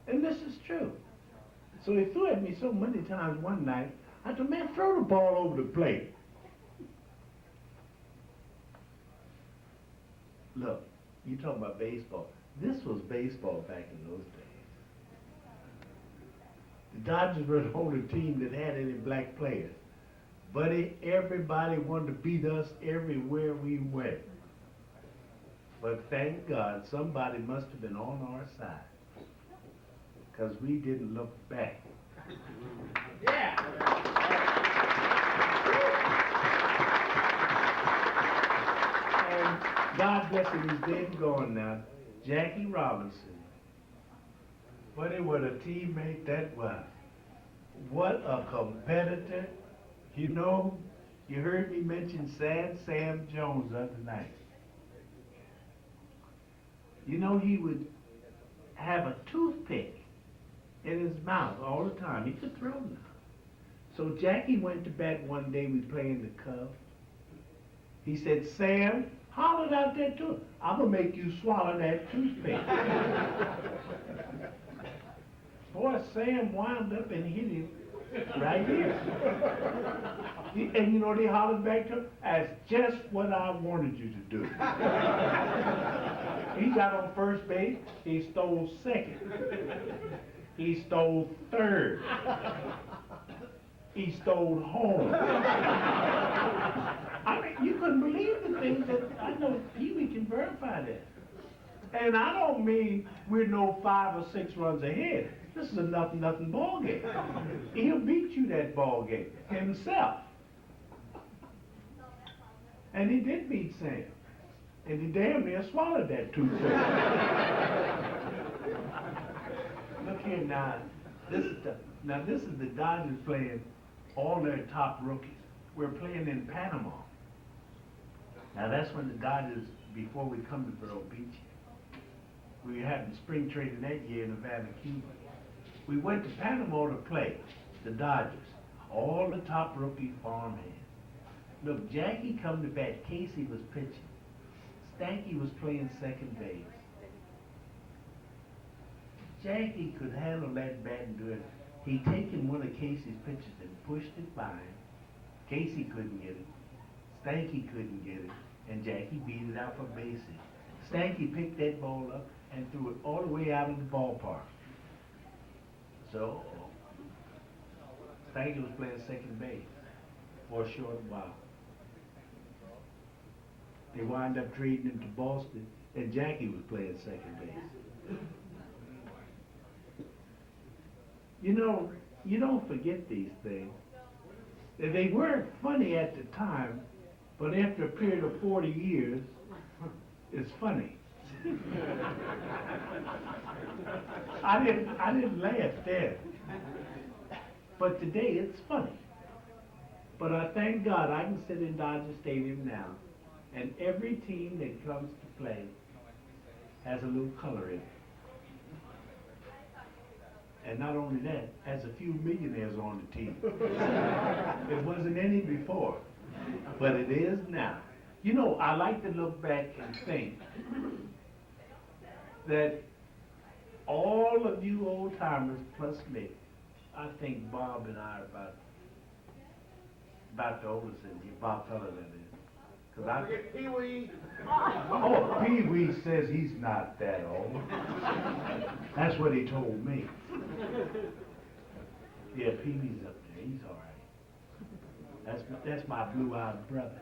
And this is true. So he threw at me so many times one night, I said, man, throw the ball over the plate. Look, you talking about baseball. This was baseball back in those days. The Dodgers were the only team that had any black players. Buddy, everybody wanted to beat us everywhere we went. But thank God, somebody must have been on our side, because we didn't look back. Yeah! And God bless him, he's dead and gone now. Jackie Robinson. Buddy, what a teammate that was. What a competitor. You know, you heard me mention Sad Sam Jones the other night. You know, he would have a toothpick in his mouth all the time. He could throw now. So Jackie went to bat one day, we playing the Cubs. He said, Sam, hollered out there to him, I'm going to make you swallow that toothpick. Boy, Sam wound up and hit him right here. And you know, they hollered back to him, that's just what I wanted you to do. He got on first base, he stole second. He stole third. He stole home. I mean, you couldn't believe the things that, I know Pee-wee can verify that. And I don't mean we're no 5 or 6 runs ahead. This is a nothing ball game. He'll beat you that ball game himself. And he did beat Sam. And he damn near swallowed that toothpick. Look here now. This is the Dodgers playing all their top rookies. We're playing in Panama. Now that's when the Dodgers, before we come to Vero Beach, we were having spring training that year in Havana, Cuba. We went to Panama to play the Dodgers, all the top rookie farmhands. Look, Jackie come to bat, Casey was pitching. Stanky was playing second base. Jackie could handle that bat and do it. He'd taken one of Casey's pitches and pushed it by him. Casey couldn't get it. Stanky couldn't get it. And Jackie beat it out for bases. Stanky picked that ball up and threw it all the way out of the ballpark. So, Stanky was playing second base for a short while. They wind up trading him to Boston, and Jackie was playing second base. You know, you don't forget these things. They weren't funny at the time, but after a period of 40 years, it's funny. I didn't laugh then, but today it's funny. But I thank God I can sit in Dodger Stadium now, and every team that comes to play has a little color in it. And not only that, has a few millionaires on the team. It wasn't any before, but it is now. You know, I like to look back and think that all of you old timers plus me, I think Bob and I are about the oldest in here, Bob Feller that is. 'Cause I Forget Pee-wee. Oh, Pee Wee says he's not that old. That's what he told me. Yeah, Pee Wee's up there, he's all right. That's my blue-eyed brother.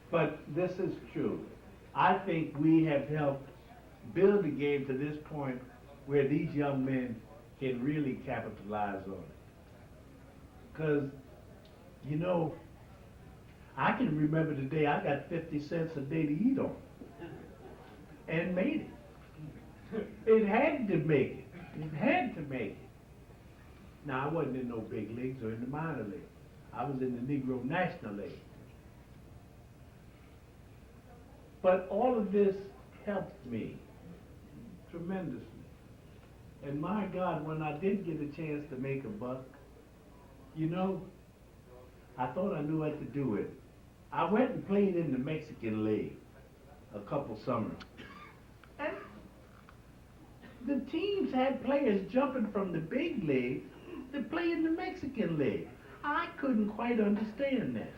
But this is true. I think we have helped build the game to this point where these young men can really capitalize on it. Because, you know, I can remember the day I got 50 cents a day to eat on and made it. It had to make it. It had to make it. Now, I wasn't in no big leagues or in the minor leagues. I was in the Negro National League. But all of this helped me tremendously. And my God, when I did get a chance to make a buck, you know, I thought I knew what to do with it. I went and played in the Mexican League a couple summers. And the teams had players jumping from the big league to play in the Mexican League. I couldn't quite understand this.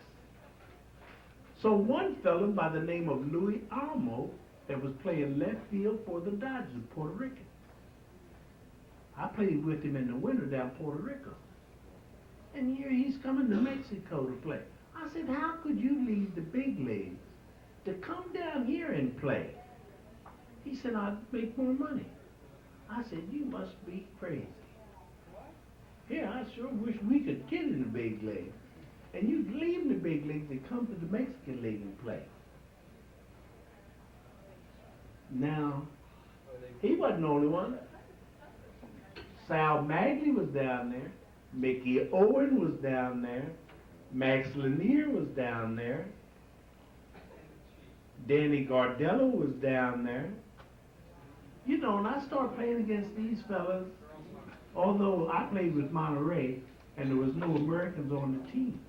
So one fellow by the name of Louis Almo that was playing left field for the Dodgers, Puerto Rican. I played with him in the winter down Puerto Rico. And here he's coming to Mexico to play. I said, how could you leave the big leagues to come down here and play? He said, I'd make more money. I said, you must be crazy. Yeah, I sure wish we could get in the big leagues. And you'd leave the big leagues and come to the Mexican League and play. Now, he wasn't the only one. Sal Magley was down there. Mickey Owen was down there. Max Lanier was down there. Danny Gardello was down there. You know, and I started playing against these fellas, although I played with Monterey, and there was no Americans on the team.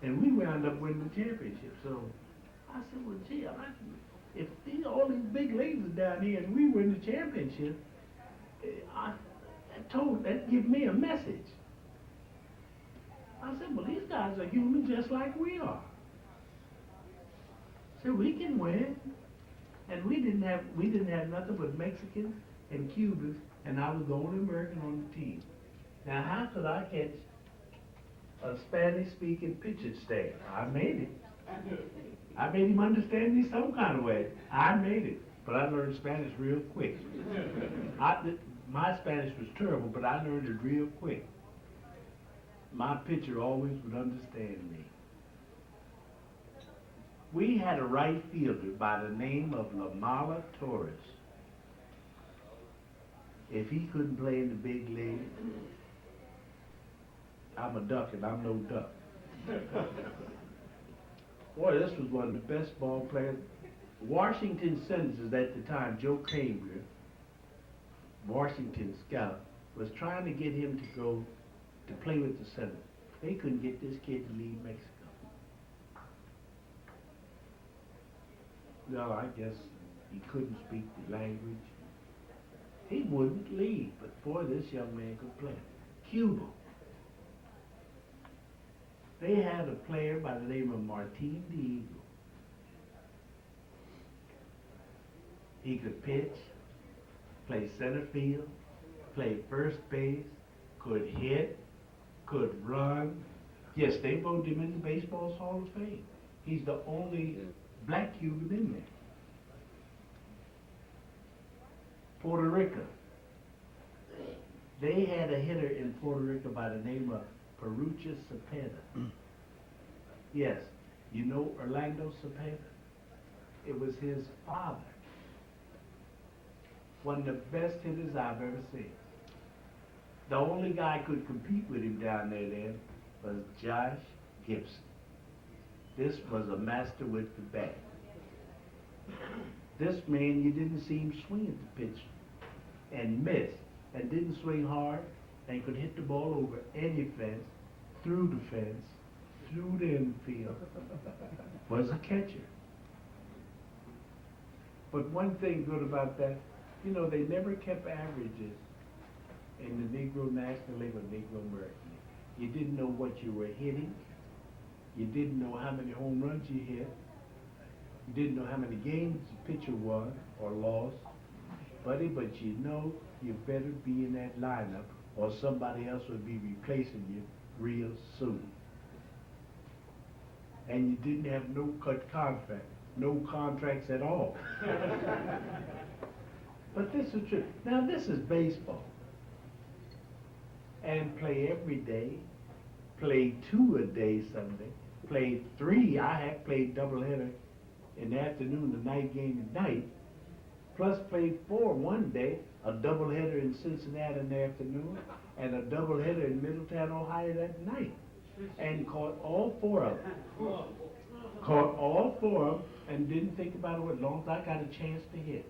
And we wound up winning the championship. So I said, well, gee, if all these big leagues are down here and we win the championship, that give me a message. I said, well, these guys are human just like we are. So we can win. And we didn't have nothing but Mexicans and Cubans, and I was the only American on the team. Now, how could I catch a Spanish-speaking pitcher stay? I made it. I made him understand me some kind of way. I made it. But I learned Spanish real quick. My Spanish was terrible, but I learned it real quick. My pitcher always would understand me. We had a right fielder by the name of Lamala Torres. If he couldn't play in the big league, I'm a duck and I'm no duck. Boy, this was one of the best ball players. Washington Senators at the time, Joe Cambria, Washington scout, was trying to get him to go to play with the Senators. They couldn't get this kid to leave Mexico. Well, I guess he couldn't speak the language. He wouldn't leave, but boy, this young man could play. Cuba. They had a player by the name of Martin the Eagle. He could pitch, play center field, play first base, could hit, could run. Yes, they voted him into baseball's Hall of Fame. He's the only black Cuban in there. Puerto Rico. They had a hitter in Puerto Rico by the name of Perucha Cepeda. Yes, you know Orlando Cepeda? It was his father. One of the best hitters I've ever seen. The only guy could compete with him down there then was Josh Gibson. This was a master with the bat. This man, you didn't see him swing at the pitch and miss, and didn't swing hard, and could hit the ball over any fence. through the fence, through the infield, was a catcher. But one thing good about that, you know, they never kept averages in the Negro National League or Negro American League. You didn't know what you were hitting. You didn't know how many home runs you hit. You didn't know how many games the pitcher won or lost. Buddy, but you know you better be in that lineup or somebody else will be replacing you real soon. And you didn't have no cut contract, no contracts at all. But this is true. Now this is baseball. And play every day, play 2 a day Sunday, play 3, I have played doubleheader in the afternoon, the night game at night, plus played 4 one day, a doubleheader in Cincinnati in the afternoon, and a doubleheader in Middletown, Ohio that night, and caught all 4 of them. Caught all 4 of them, and didn't think about it as long as I got a chance to hit.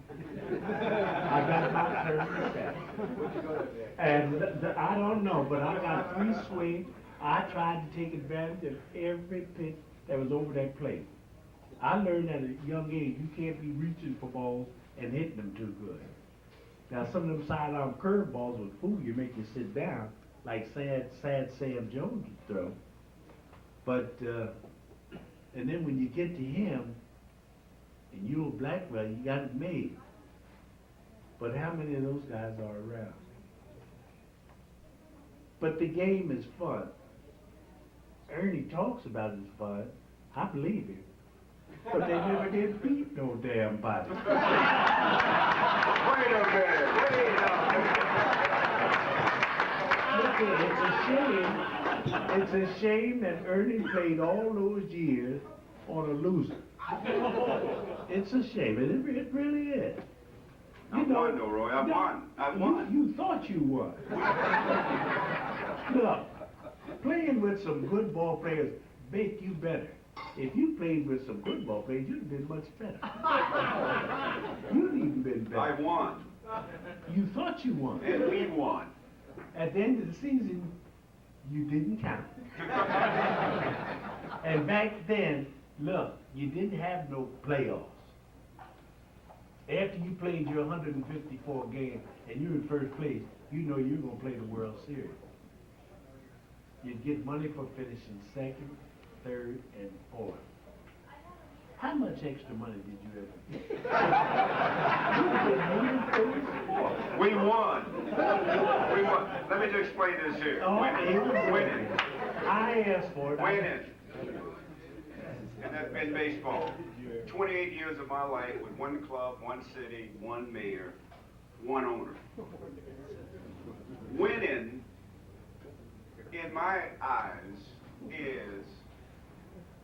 I got my turn to bat. And I don't know, but I got 3 swings. I tried to take advantage of every pitch that was over that plate. I learned at a young age you can't be reaching for balls and hitting them too good. Now some of them sidearm curveballs would fool you, make you sit down, like sad Sam Jones would throw. But and then when you get to him, and you're Blackwell, you got it made. But how many of those guys are around? But the game is fun. Ernie talks about it as fun. I believe him. But they never did beat no damn body. Wait a minute, Look here, it's a shame that Ernie played all those years on a loser. It's a shame, it really is. I won though, Roy, I won. You thought you won. Look, playing with some good ball players make you better. If you played with some good ball players, you'd have been much better. You'd even been better. I won. You thought you won. And we won. At the end of the season, you didn't count. And back then, look, you didn't have no playoffs. After you played your 154 games and you're in first place, you know you're going to play the World Series. You'd get money for finishing 2nd, 3rd, and 4th. How much extra money did you ever get? We won. We won. Let me just explain this here. Winning. I asked for it. Winning. And that's been baseball. 28 years of my life with 1 club, 1 city, 1 mayor, 1 owner. Winning, in my eyes, is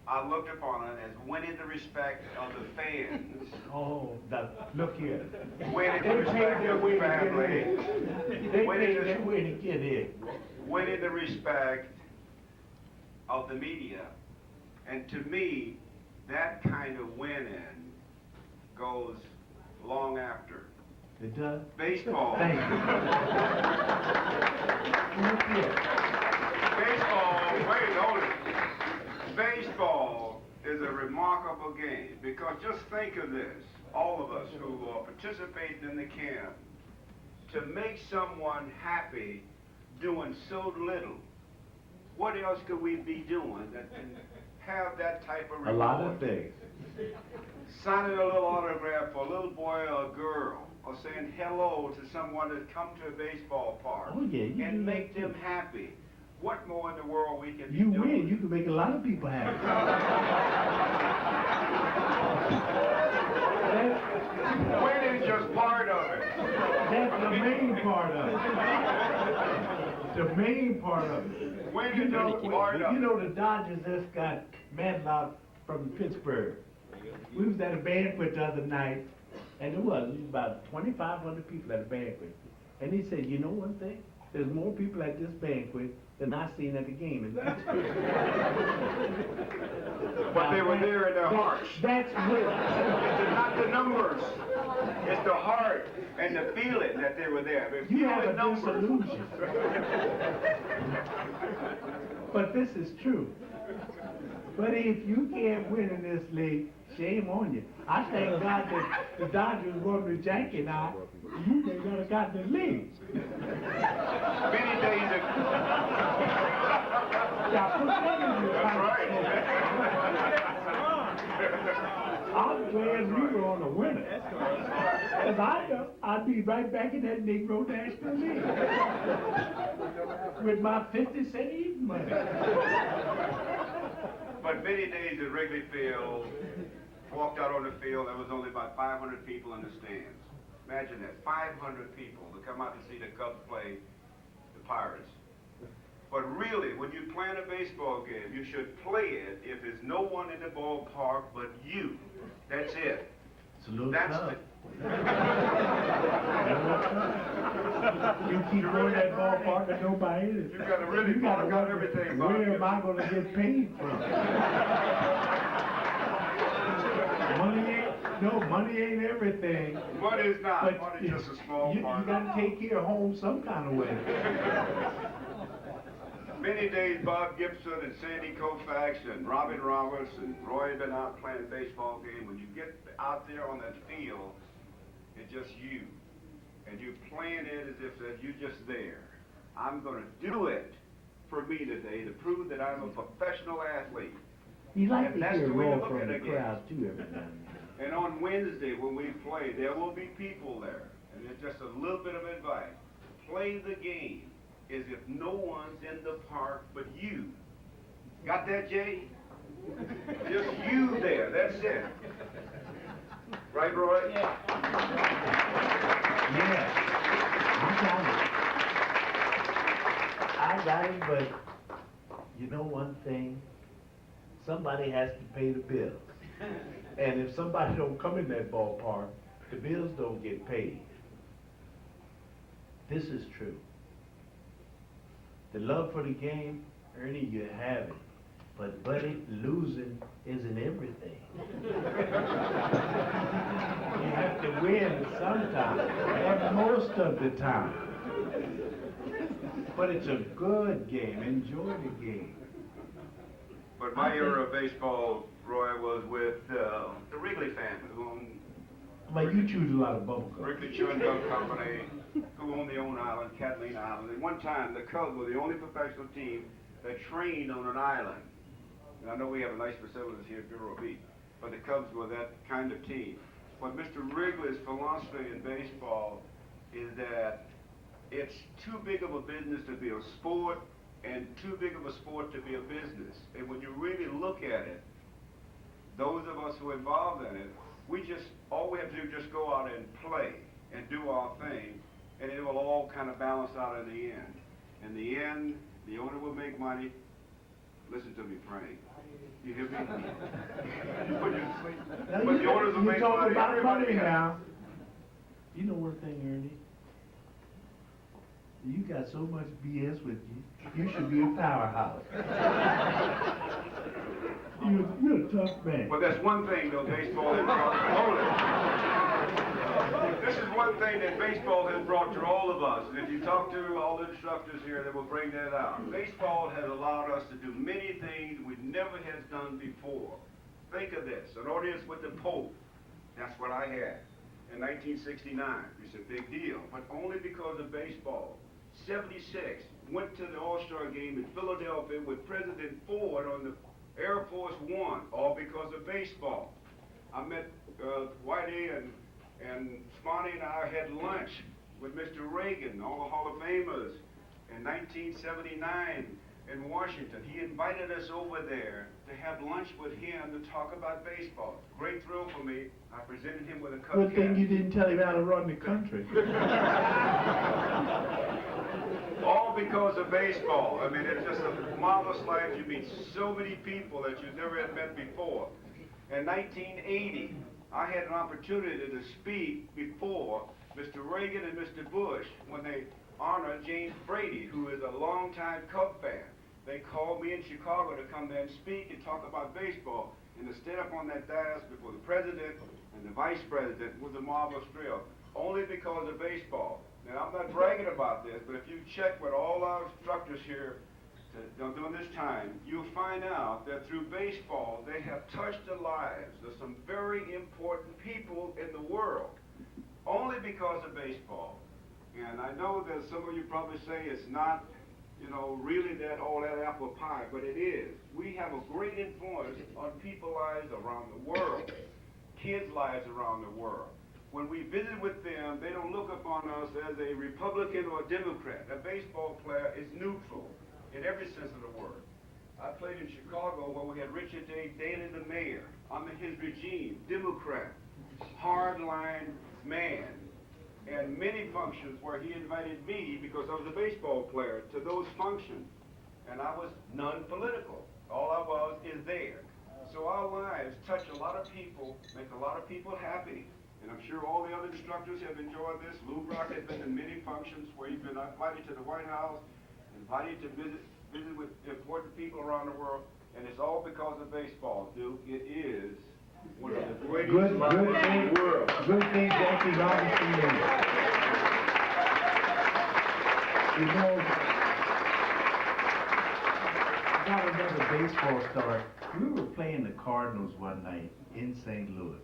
I look upon it as winning the respect of the fans. Oh, look here. Winning the respect of the family. They paid their way to get in. Winning the respect of the media. And to me, that kind of winning goes long after. It does? Baseball. Thank you. Look here. Baseball, wait, hold it. Baseball is a remarkable game because just think of this, all of us who are participating in the camp, to make someone happy doing so little, what else could we be doing that can have that type of reward? A lot of things. Signing a little autograph for a little boy or a girl, or saying hello to someone that's come to a baseball park, Oh, yeah, you and do make that them too. happy. What more in the world we can be You doing? win, you can make a lot of people happy. Winning's just part of it. That's the main part of it. The main part of it. Winning's just part of You it. know the Dodgers just got Madlock from Pittsburgh. We was at a banquet the other night, and it was about 2,500 people at a banquet. And he said, you know one thing? There's more people at this banquet than I seen at the game in Pittsburgh. But they were there in their hearts. That's good. Not the numbers. It's the heart and the feeling that they were there. If You have had a numbers. disillusion. But this is true. But if you can't win in this league, shame on you. I thank God that the Dodgers won with Yankee and I. You may not have gotten the league. Many days ago. Yeah, put that in your That's right. I'm glad we were on a winner. Because I'd be right back in that Negro National League. With my 50-cent eating money. But many days at Wrigley Field, walked out on the field, there was only about 500 people in the stands. Imagine that, 500 people to come out to see the Cubs play the Pirates. But really, when you plan a baseball game, you should play it if there's no one in the ballpark but you. That's it. Salute That's Cubs. the... You keep going that ballpark and nobody is. You got to really mark out everything, Bob. Where am I going to get paid from? Money ain't everything. Money is not. But Money's just a small part. You got to take care of home some kind of way. Many days, Bob Gibson and Sandy Koufax and Robin Roberts and Roy had been out playing a baseball game. When you get out there on that field, it's just you. And you're playing it as if that you're just there. I'm going to do it for me today to prove that I'm a professional athlete. You like And to that's hear the way to roar look from at the a game. crowd too every now and then. And on Wednesday, when we play, there will be people there. And it's just a little bit of advice. Play the game as if no one's in the park but you. Got that, Jay? Just you there. That's it. Right, Roy? Yeah, I got it, but you know one thing? Somebody has to pay the bills. And if somebody don't come in that ballpark, the bills don't get paid. This is true. The love for the game, Ernie, you have it. But buddy, losing isn't everything. You have to win sometime, and most of the time. But it's a good game. Enjoy the game. But my era of baseball, Roy, was with the Wrigley family, who owned But you choose a lot of bubble gum. Wrigley Chewing Gum Company, who owned the own island, Catalina Island. At one time, the Cubs were the only professional team that trained on an island. And I know we have nice facilities here at Bureau Beach, but the Cubs were that kind of team. But Mr. Wrigley's philosophy in baseball is that it's too big of a business to be a sport and too big of a sport to be a business. And when you really look at it, those of us who are involved in it, all we have to do is just go out and play and do our thing, and it will all kind of balance out in the end. In the end, the owner will make money. Listen to me, Frank. You hear me? But the owners will make talk money. about money Everybody now. You know one thing, Ernie? You got so much BS with you. You should be a powerhouse. You're a tough man. But that's one thing, though, baseball has brought. Hold it. This is one thing that baseball has brought to all of us. And if you talk to all the instructors here, they will bring that out. Baseball has allowed us to do many things we never had done before. Think of this, an audience with the Pope. That's what I had in 1969. It's a big deal, but only because of baseball. 76, went to the All-Star game in Philadelphia with President Ford on the Air Force One, all because of baseball. I met Whitey and Smonty and I had lunch with Mr. Reagan, all the Hall of Famers, in 1979 in Washington. He invited us over there to have lunch with him to talk about baseball. Great thrill for me. I presented him with a cupcake. Good thing you didn't tell him how to run the country. All because of baseball. I mean, it's just a marvelous life. You meet so many people that you never had met before. In 1980, I had an opportunity to speak before Mr. Reagan and Mr. Bush when they honored James Brady, who is a longtime Cub fan. They called me in Chicago to come there and speak and talk about baseball. And to stand up on that dais before the president and the vice president was a marvelous drill, only because of baseball. Now, I'm not bragging about this, but if you check with all our instructors here during this time, you'll find out that through baseball, they have touched the lives of some very important people in the world, only because of baseball. And I know that some of you probably say it's not, really all that apple pie, but it is. We have a great influence on people's lives around the world, kids' lives around the world. When we visit with them, they don't look upon us as a Republican or a Democrat. A baseball player is neutral in every sense of the word. I played in Chicago where we had Richard Daley, the mayor, under his regime, Democrat, hardline man, and many functions where he invited me, because I was a baseball player, to those functions. And I was non-political. All I was is there. So our lives touch a lot of people, make a lot of people happy. And I'm sure all the other instructors have enjoyed this. Lou Brock has been in many functions where he's been invited to the White House, invited to visit with important people around the world, and it's all because of baseball, Duke. It is one of the greatest Good lives in thing, the world. good thing Jackie Robinson did. I got another baseball story. We were playing the Cardinals one night in St. Louis.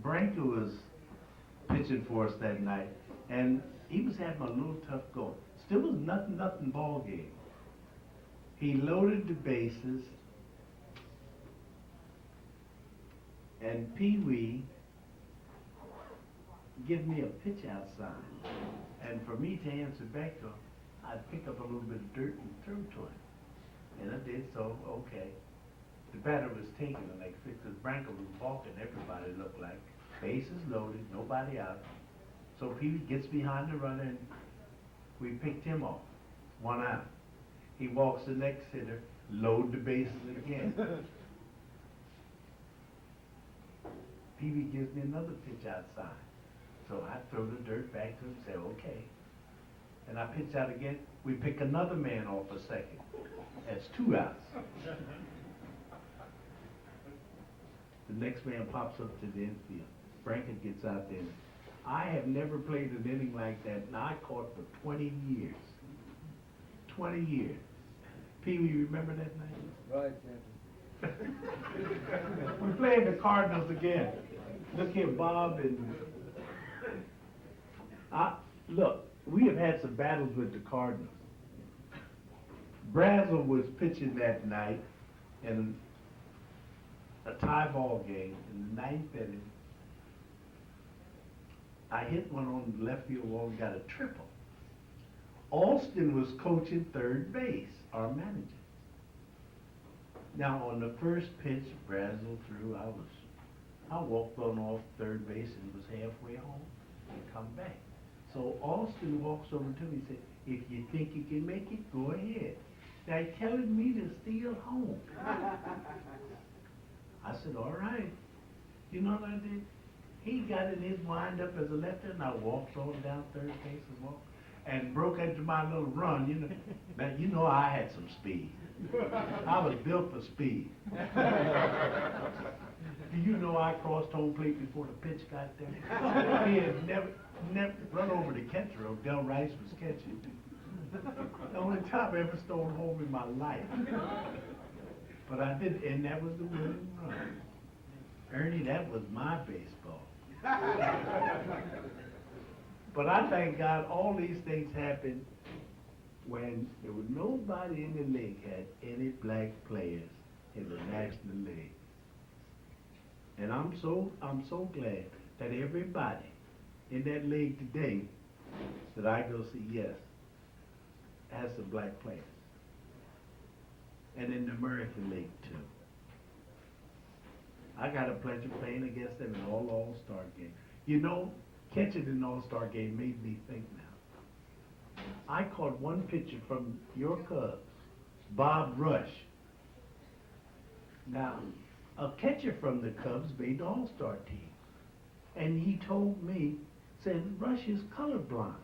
Branca was pitching for us that night, and he was having a little tough go. Still was nothing ball game. He loaded the bases, and Pee Wee give me a pitch outside. And for me to answer back to him, I'd pick up a little bit of dirt and throw to him. And I did so, okay. The batter was taking the next pitch because Branca was balking, everybody looked like. Bases loaded, nobody out. So Pee Wee gets behind the runner and we picked him off. 1 out. He walks the next hitter, load the bases again. Pee Wee gives me another pitch outside. So I throw the dirt back to him and say, okay. And I pitch out again. We pick another man off a second. That's 2 outs. The next man pops up to the infield. Branca gets out there. I have never played an inning like that, and I caught for 20 years. 20 years. Pee Wee, remember that night? Right, We're playing the Cardinals again. Look here, Bob, and look, we have had some battles with the Cardinals. Brazel was pitching that night in a tie ball game in the 9th inning. I hit one on the left field wall and got a triple. Alston was coaching third base, our manager. Now on the first pitch, Brazel threw. I walked on off third base and was halfway home and come back. So Alston walks over to me and said, "If you think you can make it, go ahead." Now he's telling me to steal home. I said, all right. You know what I did? He got in his wind up as a lefty, and I walked on down third base and broke into my little run. Now, you know I had some speed. I was built for speed. Do you know I crossed home plate before the pitch got there? He had never run over the catcher. Odell Rice was catching. The only time I ever stole home in my life. But I did, and that was the winning run. Ernie, that was my baseball. But I thank God all these things happened when there was nobody in the league had any black players in the National League. And I'm so glad that everybody in that league today that I go see, yes, has some black players. And in the American League too. I got a pleasure playing against them in all All-Star games. You know, catching an All-Star game made me think now. I caught one pitcher from your Cubs, Bob Rush. Now, a catcher from the Cubs made the All-Star team. And he told me, said, Rush is colorblind.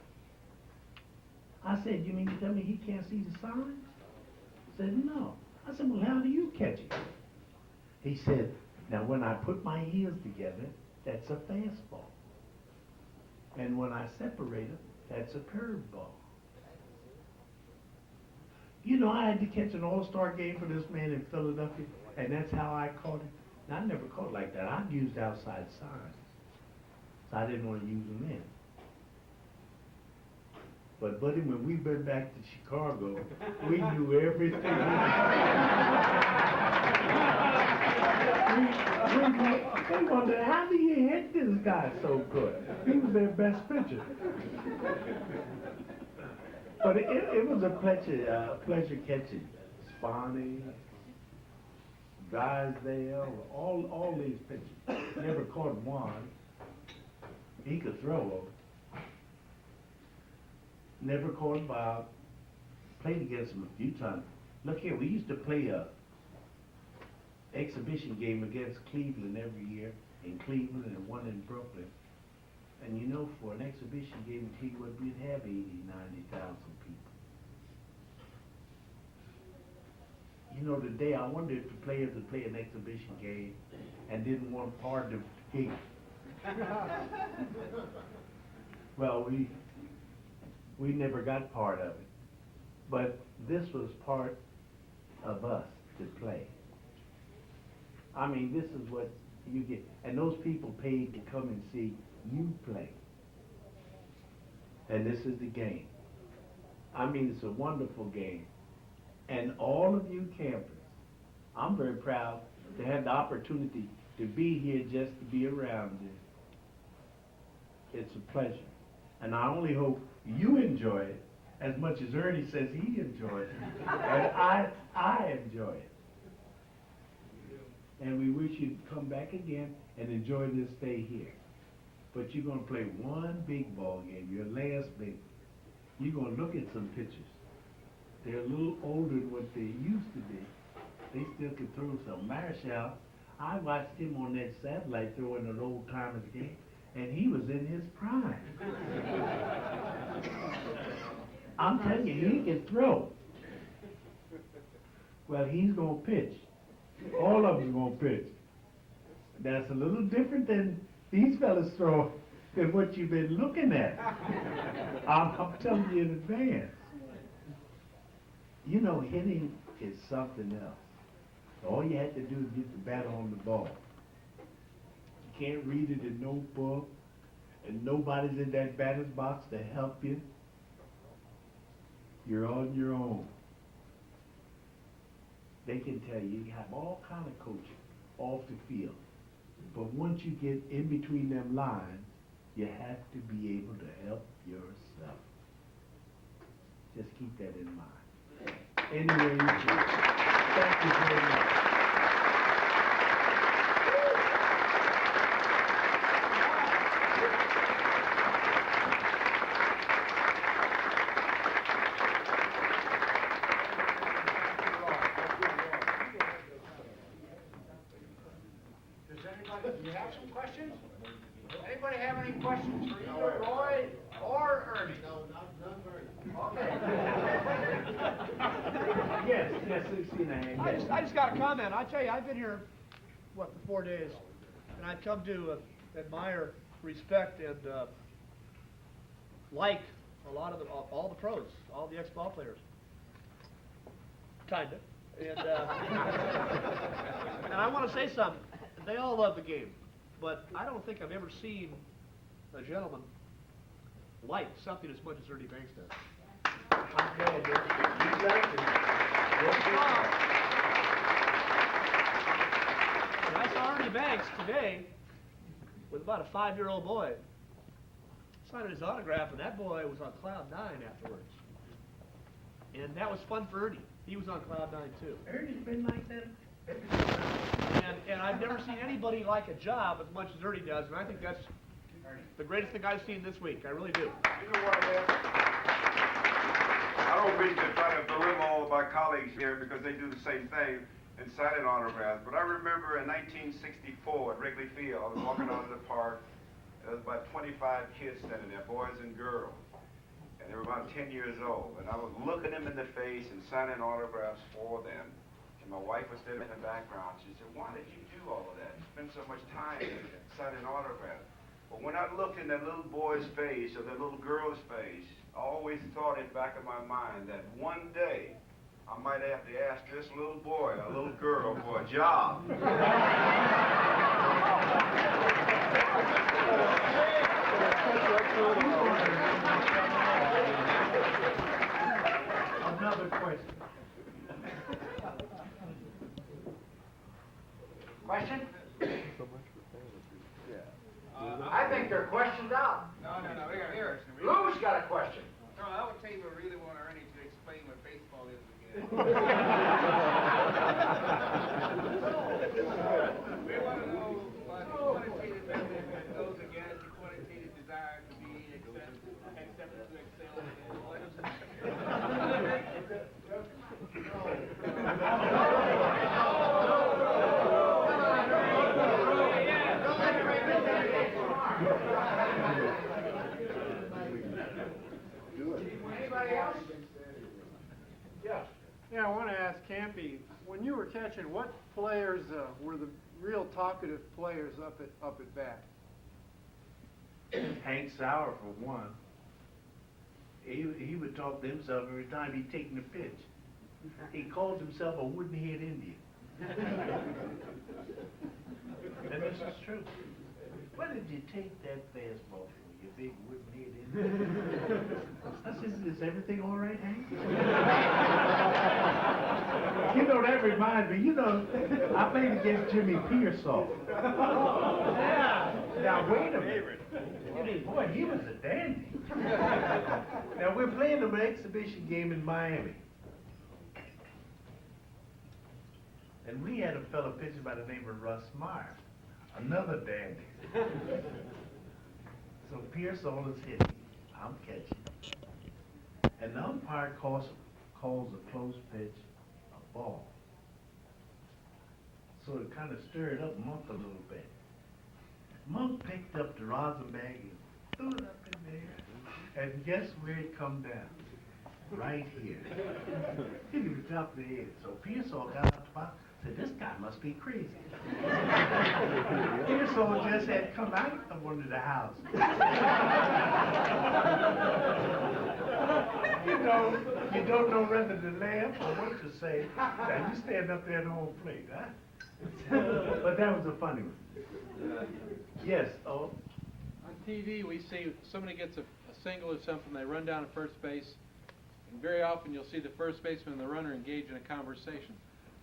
I said, you mean to tell me he can't see the signs? He said, no. I said, well, how do you catch it? He said, now when I put my heels together that's a fastball. And when I separate them, that's a curveball. You know, I had to catch an all-star game for this man in Philadelphia, and that's how I caught it. And I never caught it like that. I used outside signs, so I didn't want to use them in. But buddy, when we went back to Chicago, we knew everything. They wondered, how do you hit this guy so good? He was their best pitcher. But it was a pleasure catching Sponny, Drysdale, all these pitchers. Never caught one. He could throw. Never caught him out. Played against him a few times. Look here, we used to play a exhibition game against Cleveland every year in Cleveland and one in Brooklyn. And you know, for an exhibition game in Cleveland, we'd have 80, 90,000 people. You know, today I wonder if the players would play an exhibition game and didn't want part of the game. Well, we never got part of it. But this was part of us to play. I mean, this is what you get. And those people paid to come and see you play. And this is the game. I mean, it's a wonderful game. And all of you campers, I'm very proud to have the opportunity to be here just to be around you. It's a pleasure. And I only hope you enjoy it as much as Ernie says he enjoys it. And I enjoy it. And we wish you'd come back again and enjoy this day here. But you're going to play one big ball game, your last big. You're going to look at some pitchers. They're a little older than what they used to be. They still can throw some. Marshall, I watched him on that satellite throwing an old timers game, and he was in his prime. I'm telling you, he can throw. Well, he's going to pitch. All of them going to pitch. That's a little different than these fellas throw than what you've been looking at. I'm telling you in advance. You know, hitting is something else. All you have to do is get the bat on the ball. You can't read it in no book, and nobody's in that batter's box to help you. You're on your own. They can tell you have all kind of coaching off the field. But once you get in between them lines, you have to be able to help yourself. Just keep that in mind. Anyway, thank you very much. Do you have some questions? Anybody have any questions for either Roy or Ernie? No, none for Ernie. Okay. Yes, 16 I just got a comment. I tell you, I've been here, for 4 days, and I've come to admire, respect, and like a lot of all the pros, all the ex-ball players. Kinda. And, and I want to say something. They all love the game, but I don't think I've ever seen a gentleman like something as much as Ernie Banks does. And I saw Ernie Banks today with about a 5-year-old boy. Signed his autograph, and that boy was on cloud 9 afterwards. And that was fun for Ernie. He was on cloud 9 too. Ernie's been like that. And I've never seen anybody like a job as much as Ernie does, and I think that's the greatest thing I've seen this week. I really do. You know what, man? I don't mean to try to belittle all of my colleagues here because they do the same thing in signing autographs, but I remember in 1964 at Wrigley Field, I was walking out of the park, there was about 25 kids standing there, boys and girls, and they were about 10 years old, and I was looking them in the face and signing autographs for them. And my wife was standing in the background. She said, why did you do all of that? Spend so much time signing autographs. But when I looked in that little boy's face or that little girl's face, I always thought in the back of my mind that one day I might have to ask this little boy or little girl for a job. Another question. Question? I think there are questions out. No, here. Lou's got a question. No, I would tell you I really want Ernie to explain what baseball is again. We want to know what quantitative method that goes against the quantitative desire to be accepted to excel in Anybody else? Yes. Yeah, I want to ask Campy, when you were catching, what players were the real talkative players up at bat? Hank Sauer, for one. He would talk to himself every time he'd taken a pitch. He called himself a wooden-head Indian. And this is true. Where did you take that fastball from, you big wooden-head Indian? I said, is everything all right, Hank? You know, that reminds me, I played against Jimmy Pearsall. Now, wait a minute. Boy, he was a dandy. Now, we're playing an exhibition game in Miami. And we had a fellow pitcher by the name of Russ Meyer, another dandy. So Pearsall is hitting, I'm catching. And the umpire calls a close pitch a ball. So it kind of stirred up Monk a little bit. Monk picked up the rosin bag and threw it up in there. And guess where it come down? Right here. Hit him top of the head. So Pearsall got out the box and said, this guy must be crazy. Pearsall just had come out of under the house. You don't know whether to laugh or what to say. Now you stand up there at home plate, huh? But that was a funny one. Yes, oh. On TV, we see somebody gets a single or something, they run down to first base, and very often you'll see the first baseman and the runner engage in a conversation.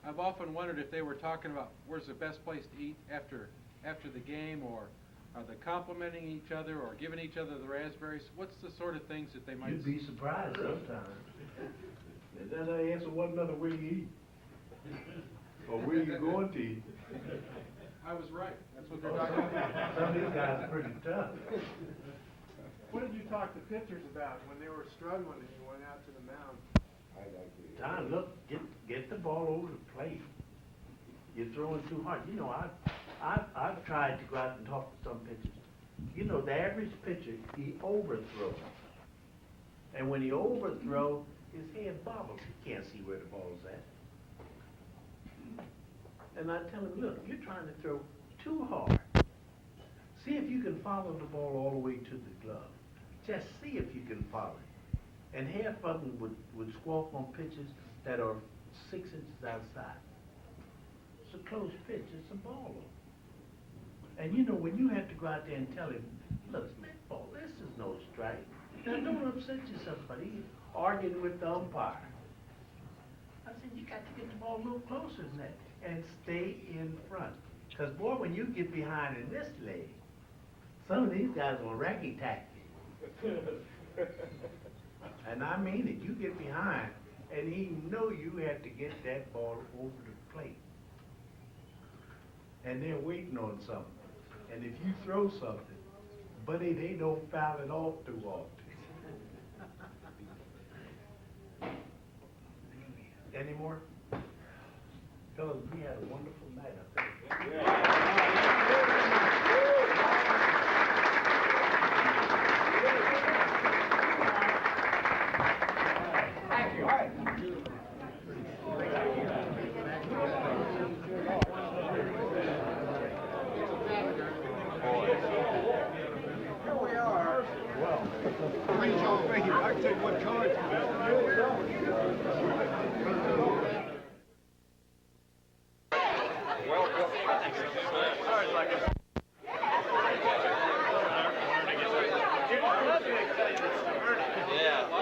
I've often wondered if they were talking about where's the best place to eat after the game, or are they complimenting each other or giving each other the raspberries? What's the sort of things that they might You'd be surprised sometimes. And then I answer one another, where you eat? Or where you going to eat? I was right. That's what they're talking about. Some of these guys are pretty tough. What did you talk to pitchers about when they were struggling and you went out to the mound? Tom, look, get the ball over the plate. You're throwing too hard. I've tried to go out and talk to some pitchers. The average pitcher, he overthrows. And when he overthrows, his head bobbles. He can't see where the ball's at. And I tell him, look, you're trying to throw too hard. See if you can follow the ball all the way to the glove. Just see if you can follow it. And half of them would squawk on pitches that are 6 inches outside. It's a close pitch, it's a ball. And when you have to go out there and tell him, look, ball, this is no strike. Now don't upset yourself, buddy. Arguing with the umpire. I said, you got to get the ball a little closer than that and stay in front. Because, boy, when you get behind in this leg, some of these guys will racky-tack you. And I mean it. You get behind, and he know you have to get that ball over the plate. And they're waiting on something. And if you throw something, buddy, they don't foul it off too often. Any more? Fellas, we had a wonderful night, I think. Thank you. All right. Raise your finger. I can tell you what card you Yeah.